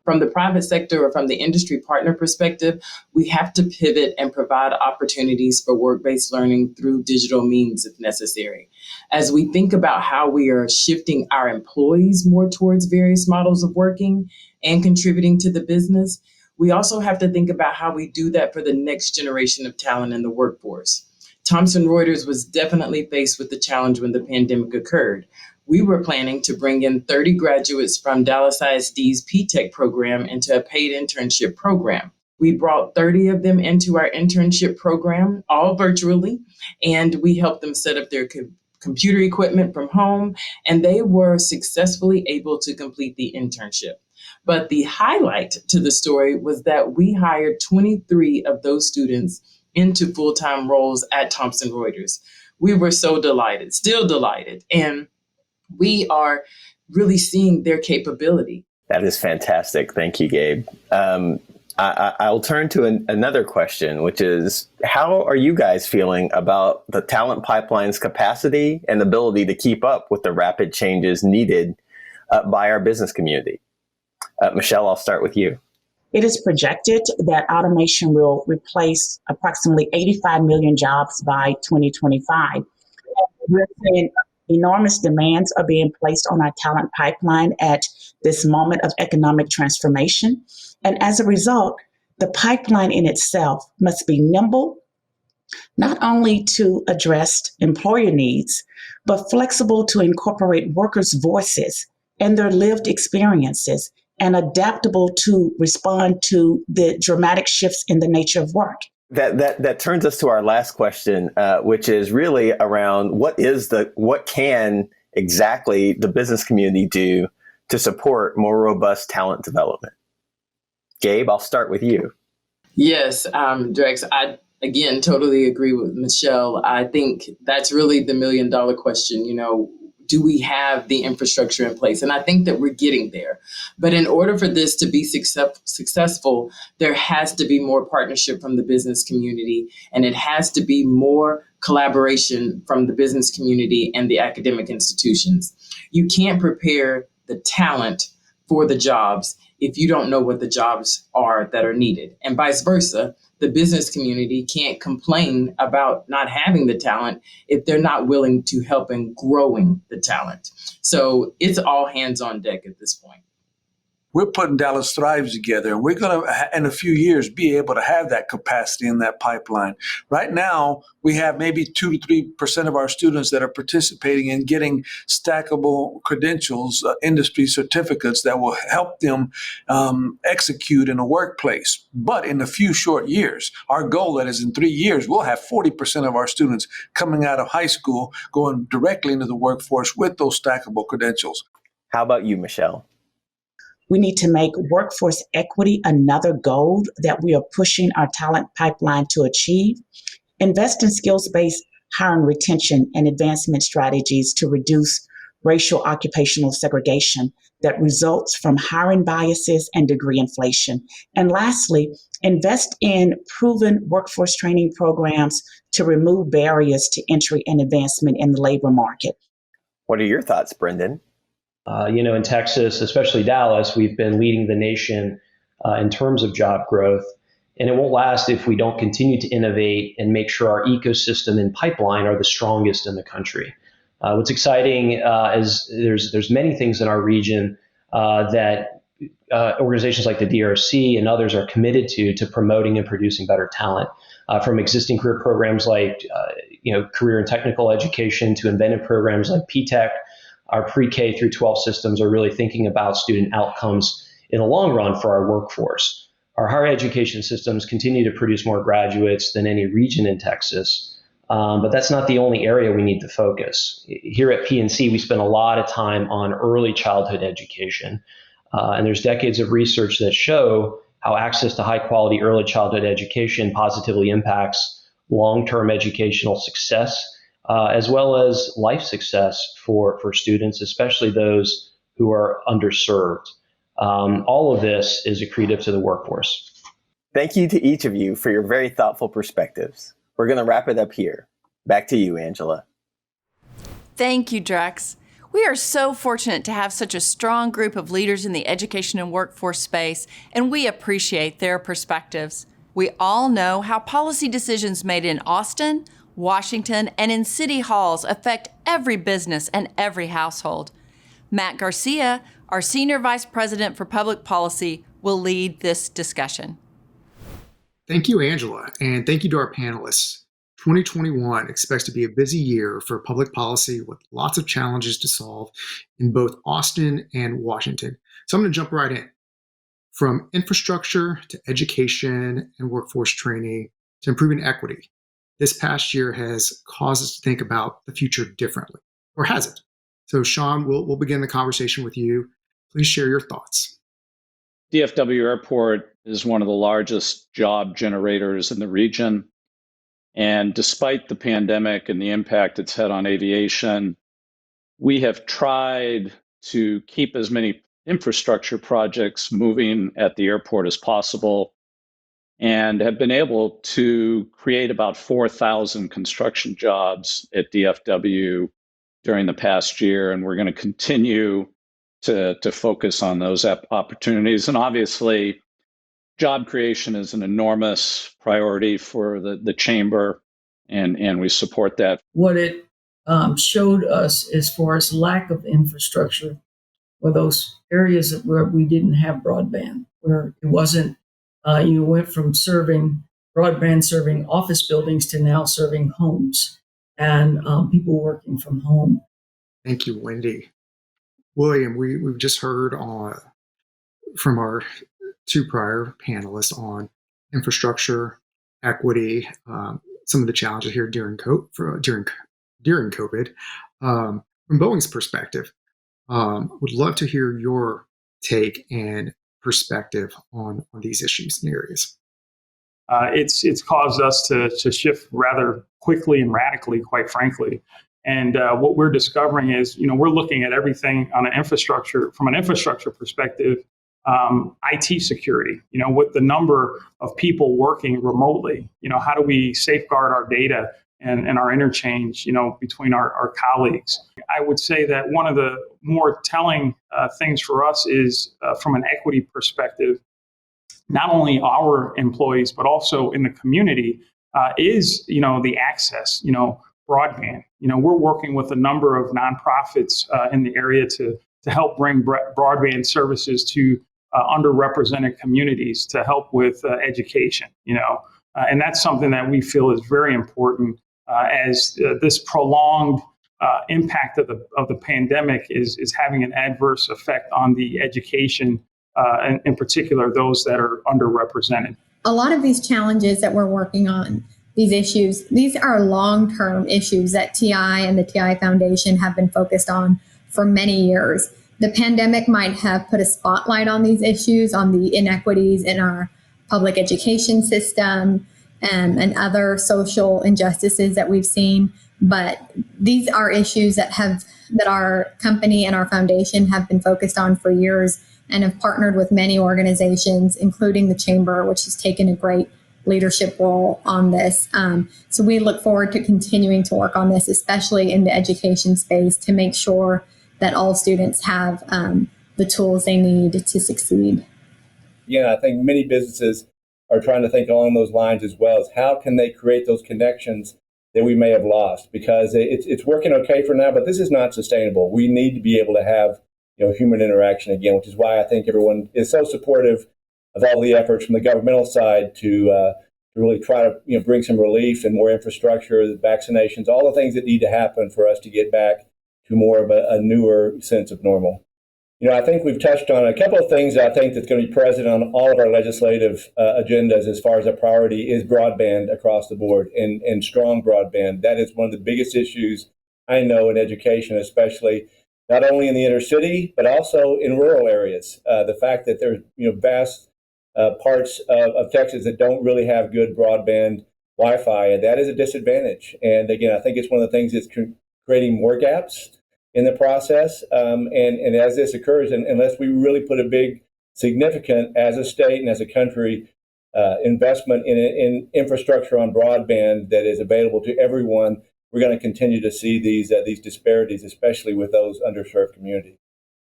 Speaker 14: From the private sector or from the industry partner perspective, we have to pivot and provide opportunities for work-based learning through digital means if necessary. As we think about how we are shifting our employees more towards various models of working and contributing to the business, we also have to think about how we do that for the next generation of talent in the workforce. Thomson Reuters was definitely faced with the challenge when the pandemic occurred. We were planning to bring in 30 graduates from Dallas ISD's P-Tech program into a paid internship program. We brought 30 of them into our internship program, all virtually, and we helped them set up their computer equipment from home, and they were successfully able to complete the internship. But the highlight to the story was that we hired 23 of those students into full-time roles at Thomson Reuters. We were so delighted, still delighted, and we are really seeing their capability.
Speaker 5: That is fantastic. Thank you, Gabe. I'll turn to another question, which is, how are you guys feeling about the talent pipeline's capacity and ability to keep up with the rapid changes needed by our business community? Michelle, I'll start with you.
Speaker 25: It is projected that automation will replace approximately 85 million jobs by 2025. We're seeing enormous demands are being placed on our talent pipeline at this moment of economic transformation. And as a result, the pipeline in itself must be nimble, not only to address employer needs, but flexible to incorporate workers' voices and their lived experiences, and adaptable to respond to the dramatic shifts in the nature of work.
Speaker 5: That turns us to our last question, which is really around what can exactly the business community do to support more robust talent development? Gabe, I'll start with you.
Speaker 14: Yes, Drex, I again totally agree with Michelle. I think that's really the $1 million question. Do we have the infrastructure in place? And I think that we're getting there. But in order for this to be successful, there has to be more partnership from the business community, and it has to be more collaboration from the business community and the academic institutions. You can't prepare the talent for the jobs if you don't know what the jobs are that are needed, and vice versa. The business community can't complain about not having the talent if they're not willing to help in growing the talent. So it's all hands on deck at this point.
Speaker 13: We're putting Dallas Thrives together, and we're going to, in a few years, be able to have that capacity in that pipeline. Right now, we have maybe 2 to 3% of our students that are participating in getting stackable credentials, industry certificates that will help them execute in a workplace. But in a few short years, our goal that is in 3 years, we'll have 40% of our students coming out of high school going directly into the workforce with those stackable credentials.
Speaker 5: How about you, Michelle?
Speaker 25: We need to make workforce equity another goal that we are pushing our talent pipeline to achieve. Invest in skills-based hiring, retention, and advancement strategies to reduce racial occupational segregation that results from hiring biases and degree inflation. And lastly, invest in proven workforce training programs to remove barriers to entry and advancement in the labor market.
Speaker 5: What are your thoughts, Brendan?
Speaker 15: In Texas, especially Dallas, we've been leading the nation in terms of job growth. And it won't last if we don't continue to innovate and make sure our ecosystem and pipeline are the strongest in the country. What's exciting is there's many things in our region that organizations like the DRC and others are committed to promoting and producing better talent. From existing career programs like career and technical education to inventive programs like P-Tech. Our pre-K through 12 systems are really thinking about student outcomes in the long run for our workforce. Our higher education systems continue to produce more graduates than any region in Texas, but that's not the only area we need to focus. Here at PNC, we spend a lot of time on early childhood education, and there's decades of research that show how access to high-quality early childhood education positively impacts long-term educational success, as well as life success for students, especially those who are underserved. All of this is accretive to the workforce.
Speaker 5: Thank you to each of you for your very thoughtful perspectives. We're going to wrap it up here. Back to you, Angela.
Speaker 8: Thank you, Drex. We are so fortunate to have such a strong group of leaders in the education and workforce space, and we appreciate their perspectives. We all know how policy decisions made in Austin, Washington, and in city halls affect every business and every household. Matt Garcia, our Senior Vice President for Public Policy, will lead this discussion.
Speaker 16: Thank you, Angela, and thank you to our panelists. 2021 expects to be a busy year for public policy with lots of challenges to solve in both Austin and Washington. So I'm going to jump right in. From infrastructure to education and workforce training to improving equity, this past year has caused us to think about the future differently, or has it? So Sean, we'll begin the conversation with you. Please share your thoughts.
Speaker 12: DFW Airport is one of the largest job generators in the region. And despite the pandemic and the impact it's had on aviation, we have tried to keep as many infrastructure projects moving at the airport as possible and have been able to create about 4,000 construction jobs at DFW during the past year. And we're going to continue to focus on those opportunities. And obviously, job creation is an enormous priority for the chamber, and we support that.
Speaker 17: What it showed us as far as lack of infrastructure were those areas where we didn't have broadband, where it wasn't, you went from serving office buildings to now serving homes and people working from home.
Speaker 16: Thank you, Wendy. William, we've just heard from our two prior panelists on infrastructure, equity, some of the challenges here during COVID. From Boeing's perspective, would love to hear your take and perspective on these issues and areas.
Speaker 18: It's caused us to shift rather quickly and radically, quite frankly. And what we're discovering is, we're looking at everything on from an infrastructure perspective, IT security, with the number of people working remotely, how do we safeguard our data and our interchange, between our colleagues? I would say that one of the more telling things for us is from an equity perspective, not only our employees, but also in the community, is, the access, broadband. We're working with a number of nonprofits in the area to help bring broadband services to underrepresented communities to help with education, and that's something that we feel is very important as this prolonged impact of the pandemic is having an adverse effect on the education, and in particular, those that are underrepresented.
Speaker 19: A lot of these challenges that we're working on, these issues, these are long-term issues that TI and the TI Foundation have been focused on for many years. The pandemic might have put a spotlight on these issues, on the inequities in our public education system, and other social injustices that we've seen. But these are issues that our company and our foundation have been focused on for years and have partnered with many organizations, including the Chamber, which has taken a great leadership role on this. So we look forward to continuing to work on this, especially in the education space, to make sure that all students have the tools they need to succeed.
Speaker 20: Yeah, I think many businesses are trying to think along those lines as well, as how can they create those connections that we may have lost, because it's working okay for now, but this is not sustainable. We need to be able to have human interaction again, which is why I think everyone is so supportive of all the efforts from the governmental side to really try to bring some relief and more infrastructure, the vaccinations, all the things that need to happen for us to get back to more of a newer sense of normal. I think we've touched on a couple of things that I think that's going to be present on all of our legislative agendas as far as a priority is broadband across the board and strong broadband. That is one of the biggest issues I know in education, especially not only in the inner city, but also in rural areas. The fact that there's vast parts of Texas that don't really have good broadband Wi-Fi, that is a disadvantage. And again, I think it's one of the things that's creating more gaps in the process. And as this occurs, and unless we really put a big, significant, as a state and as a country, investment in infrastructure on broadband that is available to everyone, we're going to continue to see these disparities, especially with those underserved communities.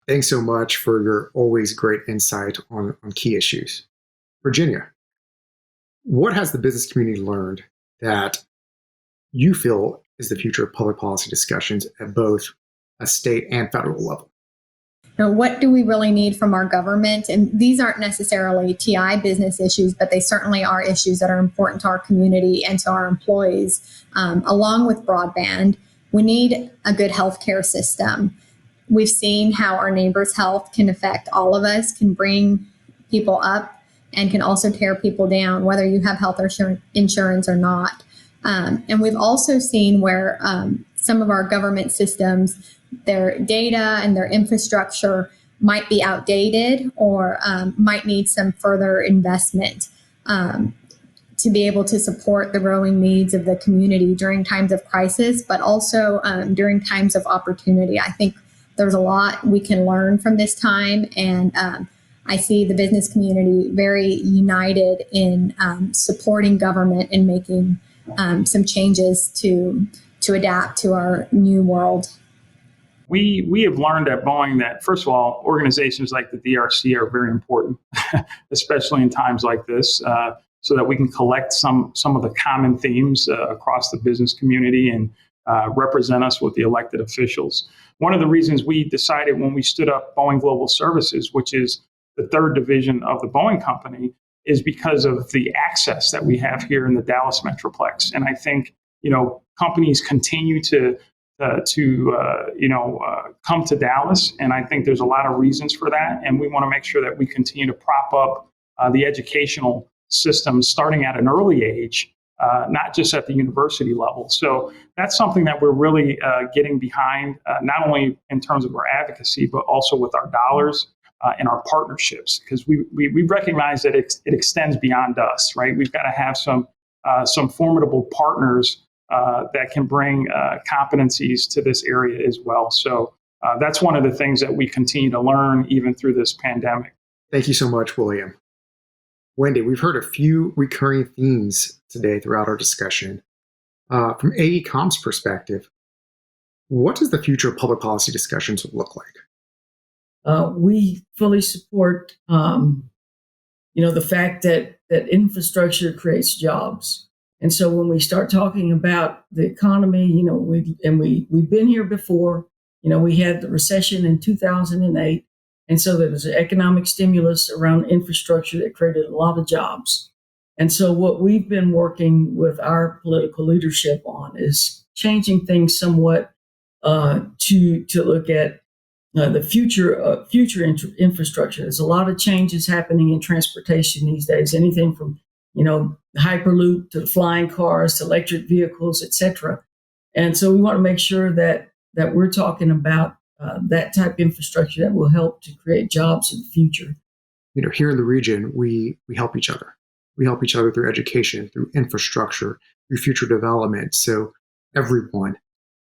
Speaker 16: Thanks so much for your always great insight on key issues. Virginia, what has the business community learned that you feel is the future of public policy discussions at both a state and federal level?
Speaker 19: Now, what do we really need from our government? And these aren't necessarily TI business issues, but they certainly are issues that are important to our community and to our employees. Along with broadband, we need a good healthcare system. We've seen how our neighbors' health can affect all of us, can bring people up, and can also tear people down, whether you have health insurance or not. And we've also seen where some of our government systems, their data and their infrastructure might be outdated or might need some further investment to be able to support the growing needs of the community during times of crisis, but also during times of opportunity. I think there's a lot we can learn from this time, and I see the business community very united in supporting government and making some changes to adapt to our new world.
Speaker 18: We have learned at Boeing that, first of all, organizations like the DRC are very important, especially in times like this, so that we can collect some of the common themes across the business community and represent us with the elected officials. One of the reasons we decided when we stood up Boeing Global Services, which is the third division of the Boeing company, is because of the access that we have here in the Dallas Metroplex. And I think, companies continue to come to Dallas, and I think there's a lot of reasons for that. And we want to make sure that we continue to prop up the educational system starting at an early age, not just at the university level. So that's something that we're really getting behind, not only in terms of our advocacy, but also with our dollars and our partnerships, because we recognize that it extends beyond us, right? We've got to have some formidable partners that can bring competencies to this area as well. So that's one of the things that we continue to learn even through this pandemic.
Speaker 16: Thank you so much, William. Wendy, we've heard a few recurring themes today throughout our discussion. From AECOM's perspective, what does the future of public policy discussions look like?
Speaker 17: We fully support, the fact that infrastructure creates jobs. And so when we start talking about the economy, we've been here before. We had the recession in 2008. And so there was an economic stimulus around infrastructure that created a lot of jobs. And so what we've been working with our political leadership on is changing things somewhat to look at the future infrastructure. There's a lot of changes happening in transportation these days, anything from Hyperloop to flying cars to electric vehicles, et cetera. And so we want to make sure that we're talking about that type of infrastructure that will help to create jobs in the future.
Speaker 16: Here in the region, we help each other. We help each other through education, through infrastructure, through future development. So everyone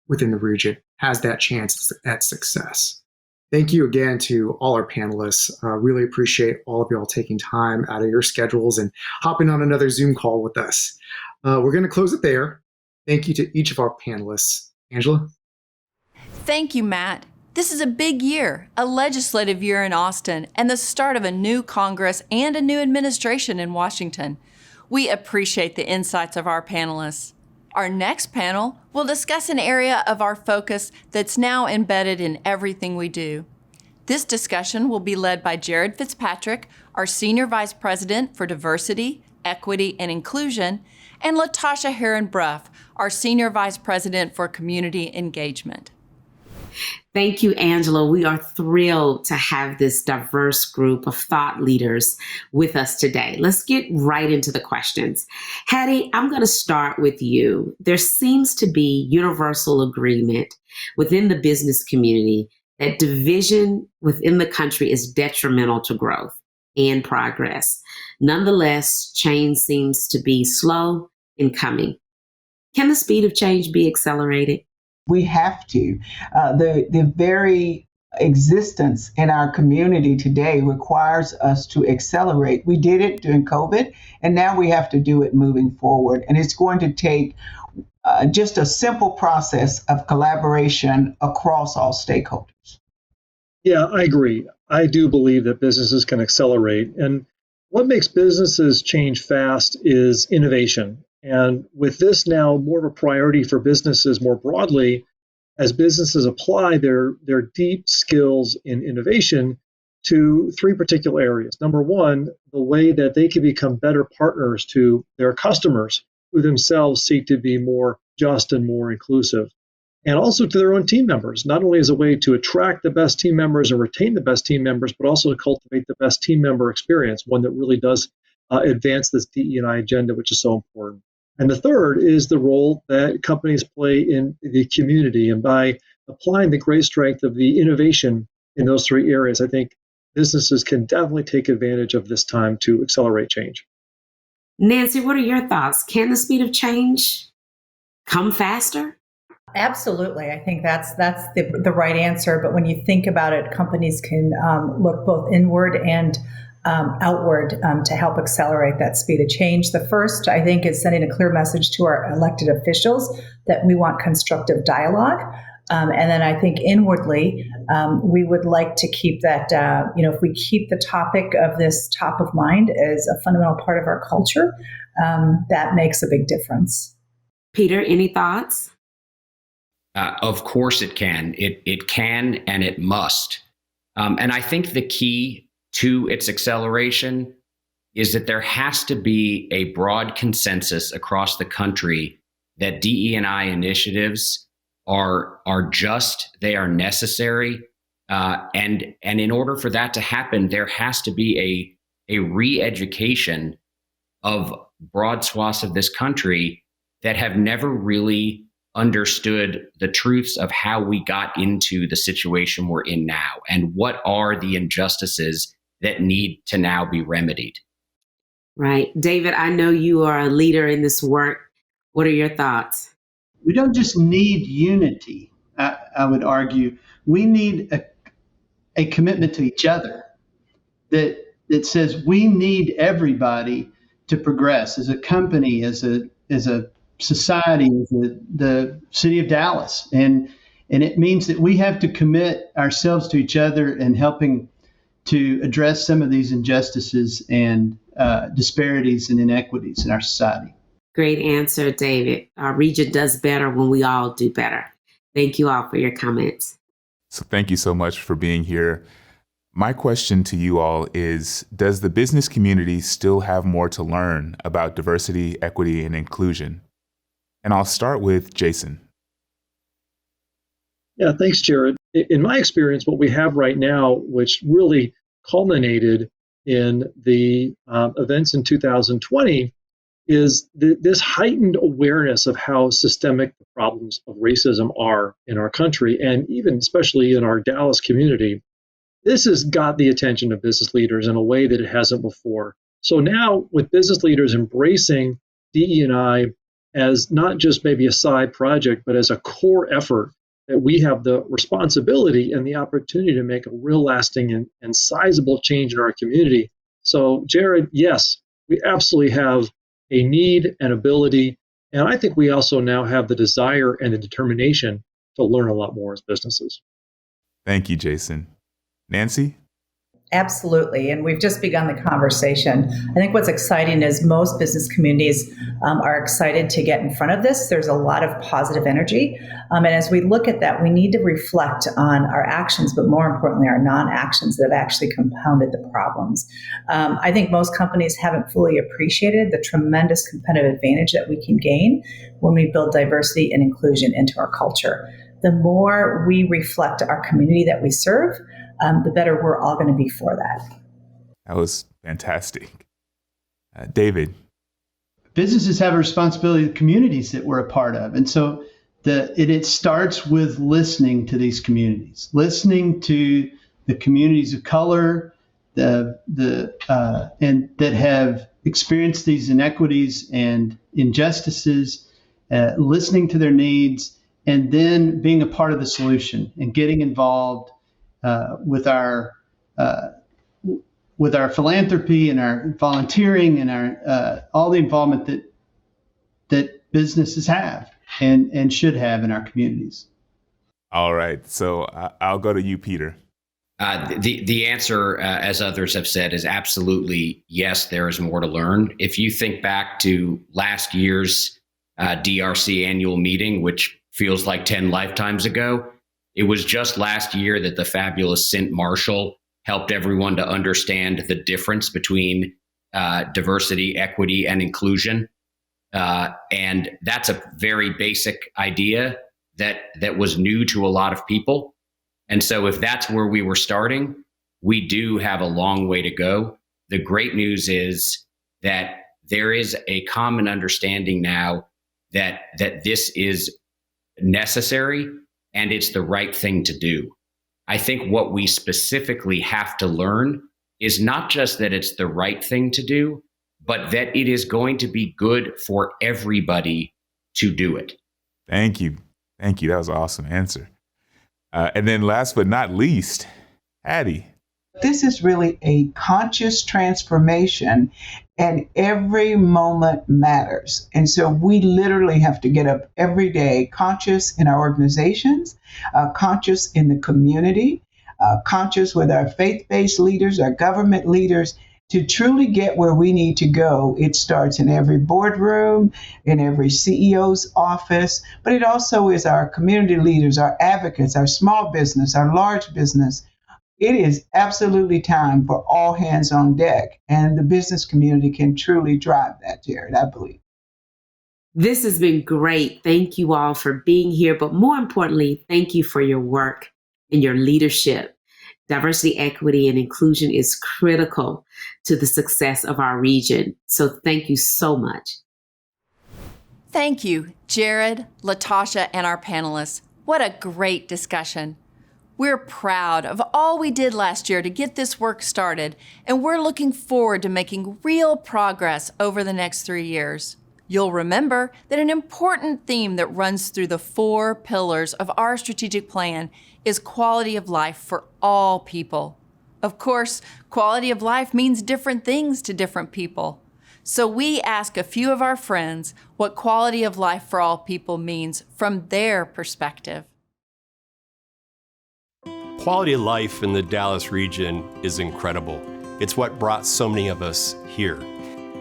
Speaker 16: within the region has that chance at success. Thank you again to all our panelists. Really appreciate all of y'all taking time out of your schedules and hopping on another Zoom call with us. We're going to close it there. Thank you to each of our panelists. Angela?
Speaker 8: Thank you, Matt. This is a big year, a legislative year in Austin, and the start of a new Congress and a new administration in Washington. We appreciate the insights of our panelists. Our next panel will discuss an area of our focus that's now embedded in everything we do. This discussion will be led by Jared Fitzpatrick, our Senior Vice President for Diversity, Equity, and Inclusion, and Latasha Heron-Bruff, our Senior Vice President for Community Engagement.
Speaker 2: Thank you, Angela. We are thrilled to have this diverse group of thought leaders with us today. Let's get right into the questions. Hattie, I'm going to start with you. There seems to be universal agreement within the business community that division within the country is detrimental to growth and progress. Nonetheless, change seems to be slow in coming. Can the speed of change be accelerated?
Speaker 3: We have to. The very existence in our community today requires us to accelerate. We did it during COVID, and now we have to do it moving forward. And it's going to take just a simple process of collaboration across all stakeholders.
Speaker 4: Yeah, I agree. I do believe that businesses can accelerate. And what makes businesses change fast is innovation. And with this now more of a priority for businesses more broadly, as businesses apply their deep skills in innovation to three particular areas. Number one, the way that they can become better partners to their customers who themselves seek to be more just and more inclusive. And also to their own team members, not only as a way to attract the best team members and retain the best team members, but also to cultivate the best team member experience, one that really does advance this DE&I agenda, which is so important. And the third is the role that companies play in the community. And by applying the great strength of the innovation in those three areas, I think businesses can definitely take advantage of this time to accelerate change.
Speaker 2: Nancy, what are your thoughts? Can the speed of change come faster?
Speaker 6: Absolutely. I think that's the right answer. But when you think about it, companies can look both inward and outward to help accelerate that speed of change. The first, I think, is sending a clear message to our elected officials that we want constructive dialogue. And then I think inwardly, we would like to keep that, if we keep the topic of this top of mind as a fundamental part of our culture, that makes a big difference.
Speaker 2: Peter, any thoughts?
Speaker 7: Of course it can. It can and it must. And I think the key to its acceleration is that there has to be a broad consensus across the country that DE&I initiatives are just, they are necessary. And in order for that to happen, there has to be a re-education of broad swaths of this country that have never really understood the truths of how we got into the situation we're in now and what are the injustices that need to now be remedied.
Speaker 2: Right. David, I know you are a leader in this work. What are your thoughts?
Speaker 9: We don't just need unity, I would argue. We need a commitment to each other that says we need everybody to progress as a company, as a society, as the city of Dallas. And it means that we have to commit ourselves to each other and helping to address some of these injustices and disparities and inequities in our society.
Speaker 2: Great answer, David. Our region does better when we all do better. Thank you all for your comments.
Speaker 11: So thank you so much for being here. My question to you all is, does the business community still have more to learn about diversity, equity, and inclusion? And I'll start with Jason.
Speaker 4: Yeah, thanks, Jared. In my experience, what we have right now, which really culminated in the events in 2020, is this heightened awareness of how systemic the problems of racism are in our country, and even especially in our Dallas community. This has got the attention of business leaders in a way that it hasn't before. So now, with business leaders embracing DE&I as not just maybe a side project, but as a core effort, that we have the responsibility and the opportunity to make a real lasting and sizable change in our community. So, Jared, yes, we absolutely have a need and ability, and I think we also now have the desire and the determination to learn a lot more as businesses.
Speaker 11: Thank you, Jason. Nancy?
Speaker 6: Absolutely. And we've just begun the conversation. I think what's exciting is most business communities are excited to get in front of this. There's a lot of positive energy. And as we look at that, we need to reflect on our actions, but more importantly, our non-actions that have actually compounded the problems. I think most companies haven't fully appreciated the tremendous competitive advantage that we can gain when we build diversity and inclusion into our culture. The more we reflect our community that we serve, the better we're all going to be for that.
Speaker 11: That was fantastic. David.
Speaker 9: Businesses have a responsibility to the communities that we're a part of. And so it starts with listening to these communities, listening to the communities of color, and that have experienced these inequities and injustices, listening to their needs, and then being a part of the solution and getting involved with our philanthropy and our volunteering and our all the involvement that businesses have and should have in our communities.
Speaker 11: All right, so I'll go to you, Peter.
Speaker 7: The answer, as others have said, is absolutely yes. There is more to learn. If you think back to last year's DRC Annual Meeting, which feels like 10 lifetimes ago. It was just last year that the fabulous Cint Marshall helped everyone to understand the difference between diversity, equity, and inclusion. And that's a very basic idea that was new to a lot of people. And so if that's where we were starting, we do have a long way to go. The great news is that there is a common understanding now that this is necessary and it's the right thing to do. I think what we specifically have to learn is not just that it's the right thing to do, but that it is going to be good for everybody to do it.
Speaker 11: Thank you. Thank you. That was an awesome answer. And then last but not least, Hattie.
Speaker 3: This is really a conscious transformation, and every moment matters. And so we literally have to get up every day conscious in our organizations, conscious in the community, conscious with our faith-based leaders, our government leaders. To truly get where we need to go, it starts in every boardroom, in every CEO's office, but it also is our community leaders, our advocates, our small business, our large business. It is absolutely time for all hands on deck, and the business community can truly drive that, Jared, I believe.
Speaker 2: This has been great. Thank you all for being here, but more importantly, thank you for your work and your leadership. Diversity, equity, and inclusion is critical to the success of our region. So thank you so much.
Speaker 8: Thank you, Jared, Latasha, and our panelists. What a great discussion. We're proud of all we did last year to get this work started, and we're looking forward to making real progress over the next 3 years. You'll remember that an important theme that runs through the 4 pillars of our strategic plan is quality of life for all people. Of course, quality of life means different things to different people. So we ask a few of our friends what quality of life for all people means from their perspective.
Speaker 1: Quality of life in the Dallas region is incredible. It's what brought so many of us here.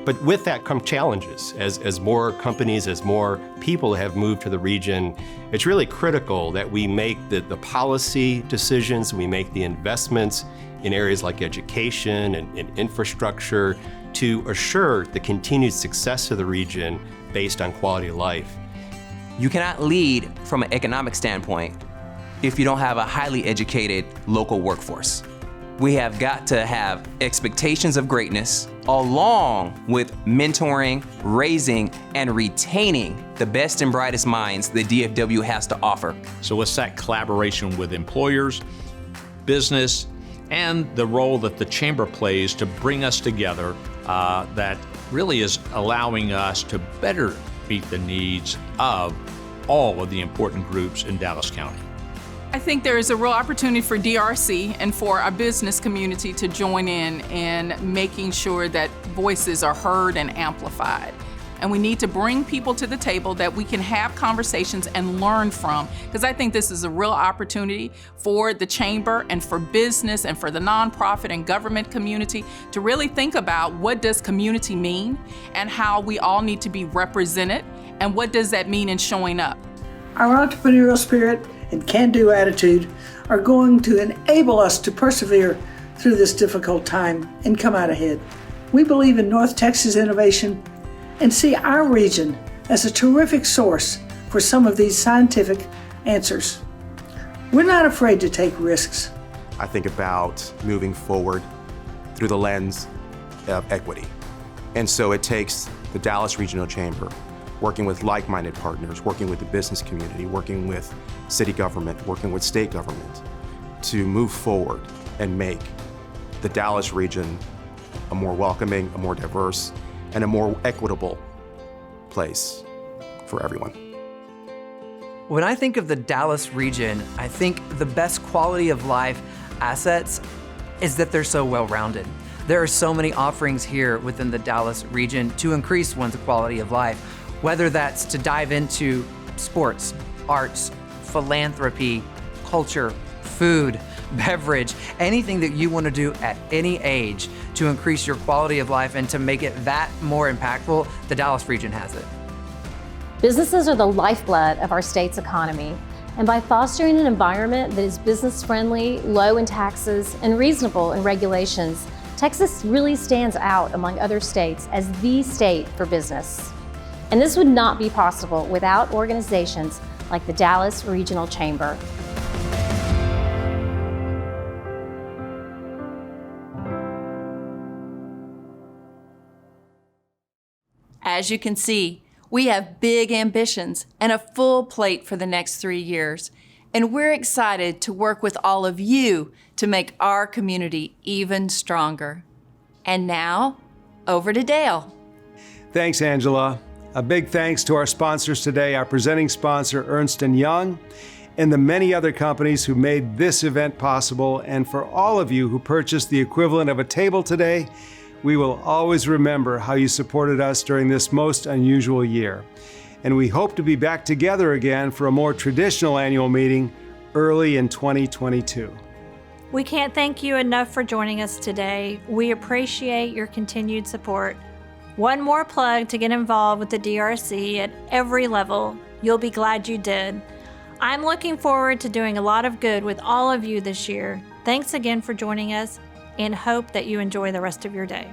Speaker 1: But with that come challenges. As more companies, as more people have moved to the region, it's really critical that we make the policy decisions, we make the investments in areas like education and infrastructure to assure the continued success of the region based on quality of life.
Speaker 10: You cannot lead from an economic standpoint if you don't have a highly educated local workforce. We have got to have expectations of greatness along with mentoring, raising, and retaining the best and brightest minds the DFW has to offer.
Speaker 21: So it's that collaboration with employers, business, and the role that the Chamber plays to bring us together that really is allowing us to better meet the needs of all of the important groups in Dallas County.
Speaker 22: I think there is a real opportunity for DRC and for our business community to join in making sure that voices are heard and amplified. And we need to bring people to the table that we can have conversations and learn from, because I think this is a real opportunity for the Chamber and for business and for the nonprofit and government community to really think about what does community mean and how we all need to be represented and what does that mean in showing up.
Speaker 23: Our entrepreneurial spirit and can-do attitude are going to enable us to persevere through this difficult time and come out ahead. We believe in North Texas innovation and see our region as a terrific source for some of these scientific answers. We're not afraid to take risks.
Speaker 24: I think about moving forward through the lens of equity. And so it takes the Dallas Regional Chamber working with like-minded partners, working with the business community, working with city government, working with state government to move forward and make the Dallas region a more welcoming, a more diverse, and a more equitable place for everyone.
Speaker 10: When I think of the Dallas region, I think the best quality of life assets is that they're so well-rounded. There are so many offerings here within the Dallas region to increase one's quality of life, whether that's to dive into sports, arts, philanthropy, culture, food, beverage, anything that you want to do at any age to increase your quality of life and to make it that more impactful, the Dallas region has it.
Speaker 27: Businesses are the lifeblood of our state's economy, and by fostering an environment that is business-friendly, low in taxes, and reasonable in regulations, Texas really stands out among other states as the state for business. And this would not be possible without organizations like the Dallas Regional Chamber.
Speaker 8: As you can see, we have big ambitions and a full plate for the next 3 years. And we're excited to work with all of you to make our community even stronger. And now, over to Dale.
Speaker 5: Thanks, Angela. A big thanks to our sponsors today, our presenting sponsor, Ernst Young, and the many other companies who made this event possible. And for all of you who purchased the equivalent of a table today, we will always remember how you supported us during this most unusual year. And we hope to be back together again for a more traditional annual meeting early in 2022.
Speaker 12: We can't thank you enough for joining us today. We appreciate your continued support. One more plug to get involved with the DRC at every level. You'll be glad you did. I'm looking forward to doing a lot of good with all of you this year. Thanks again for joining us, and hope that you enjoy the rest of your day.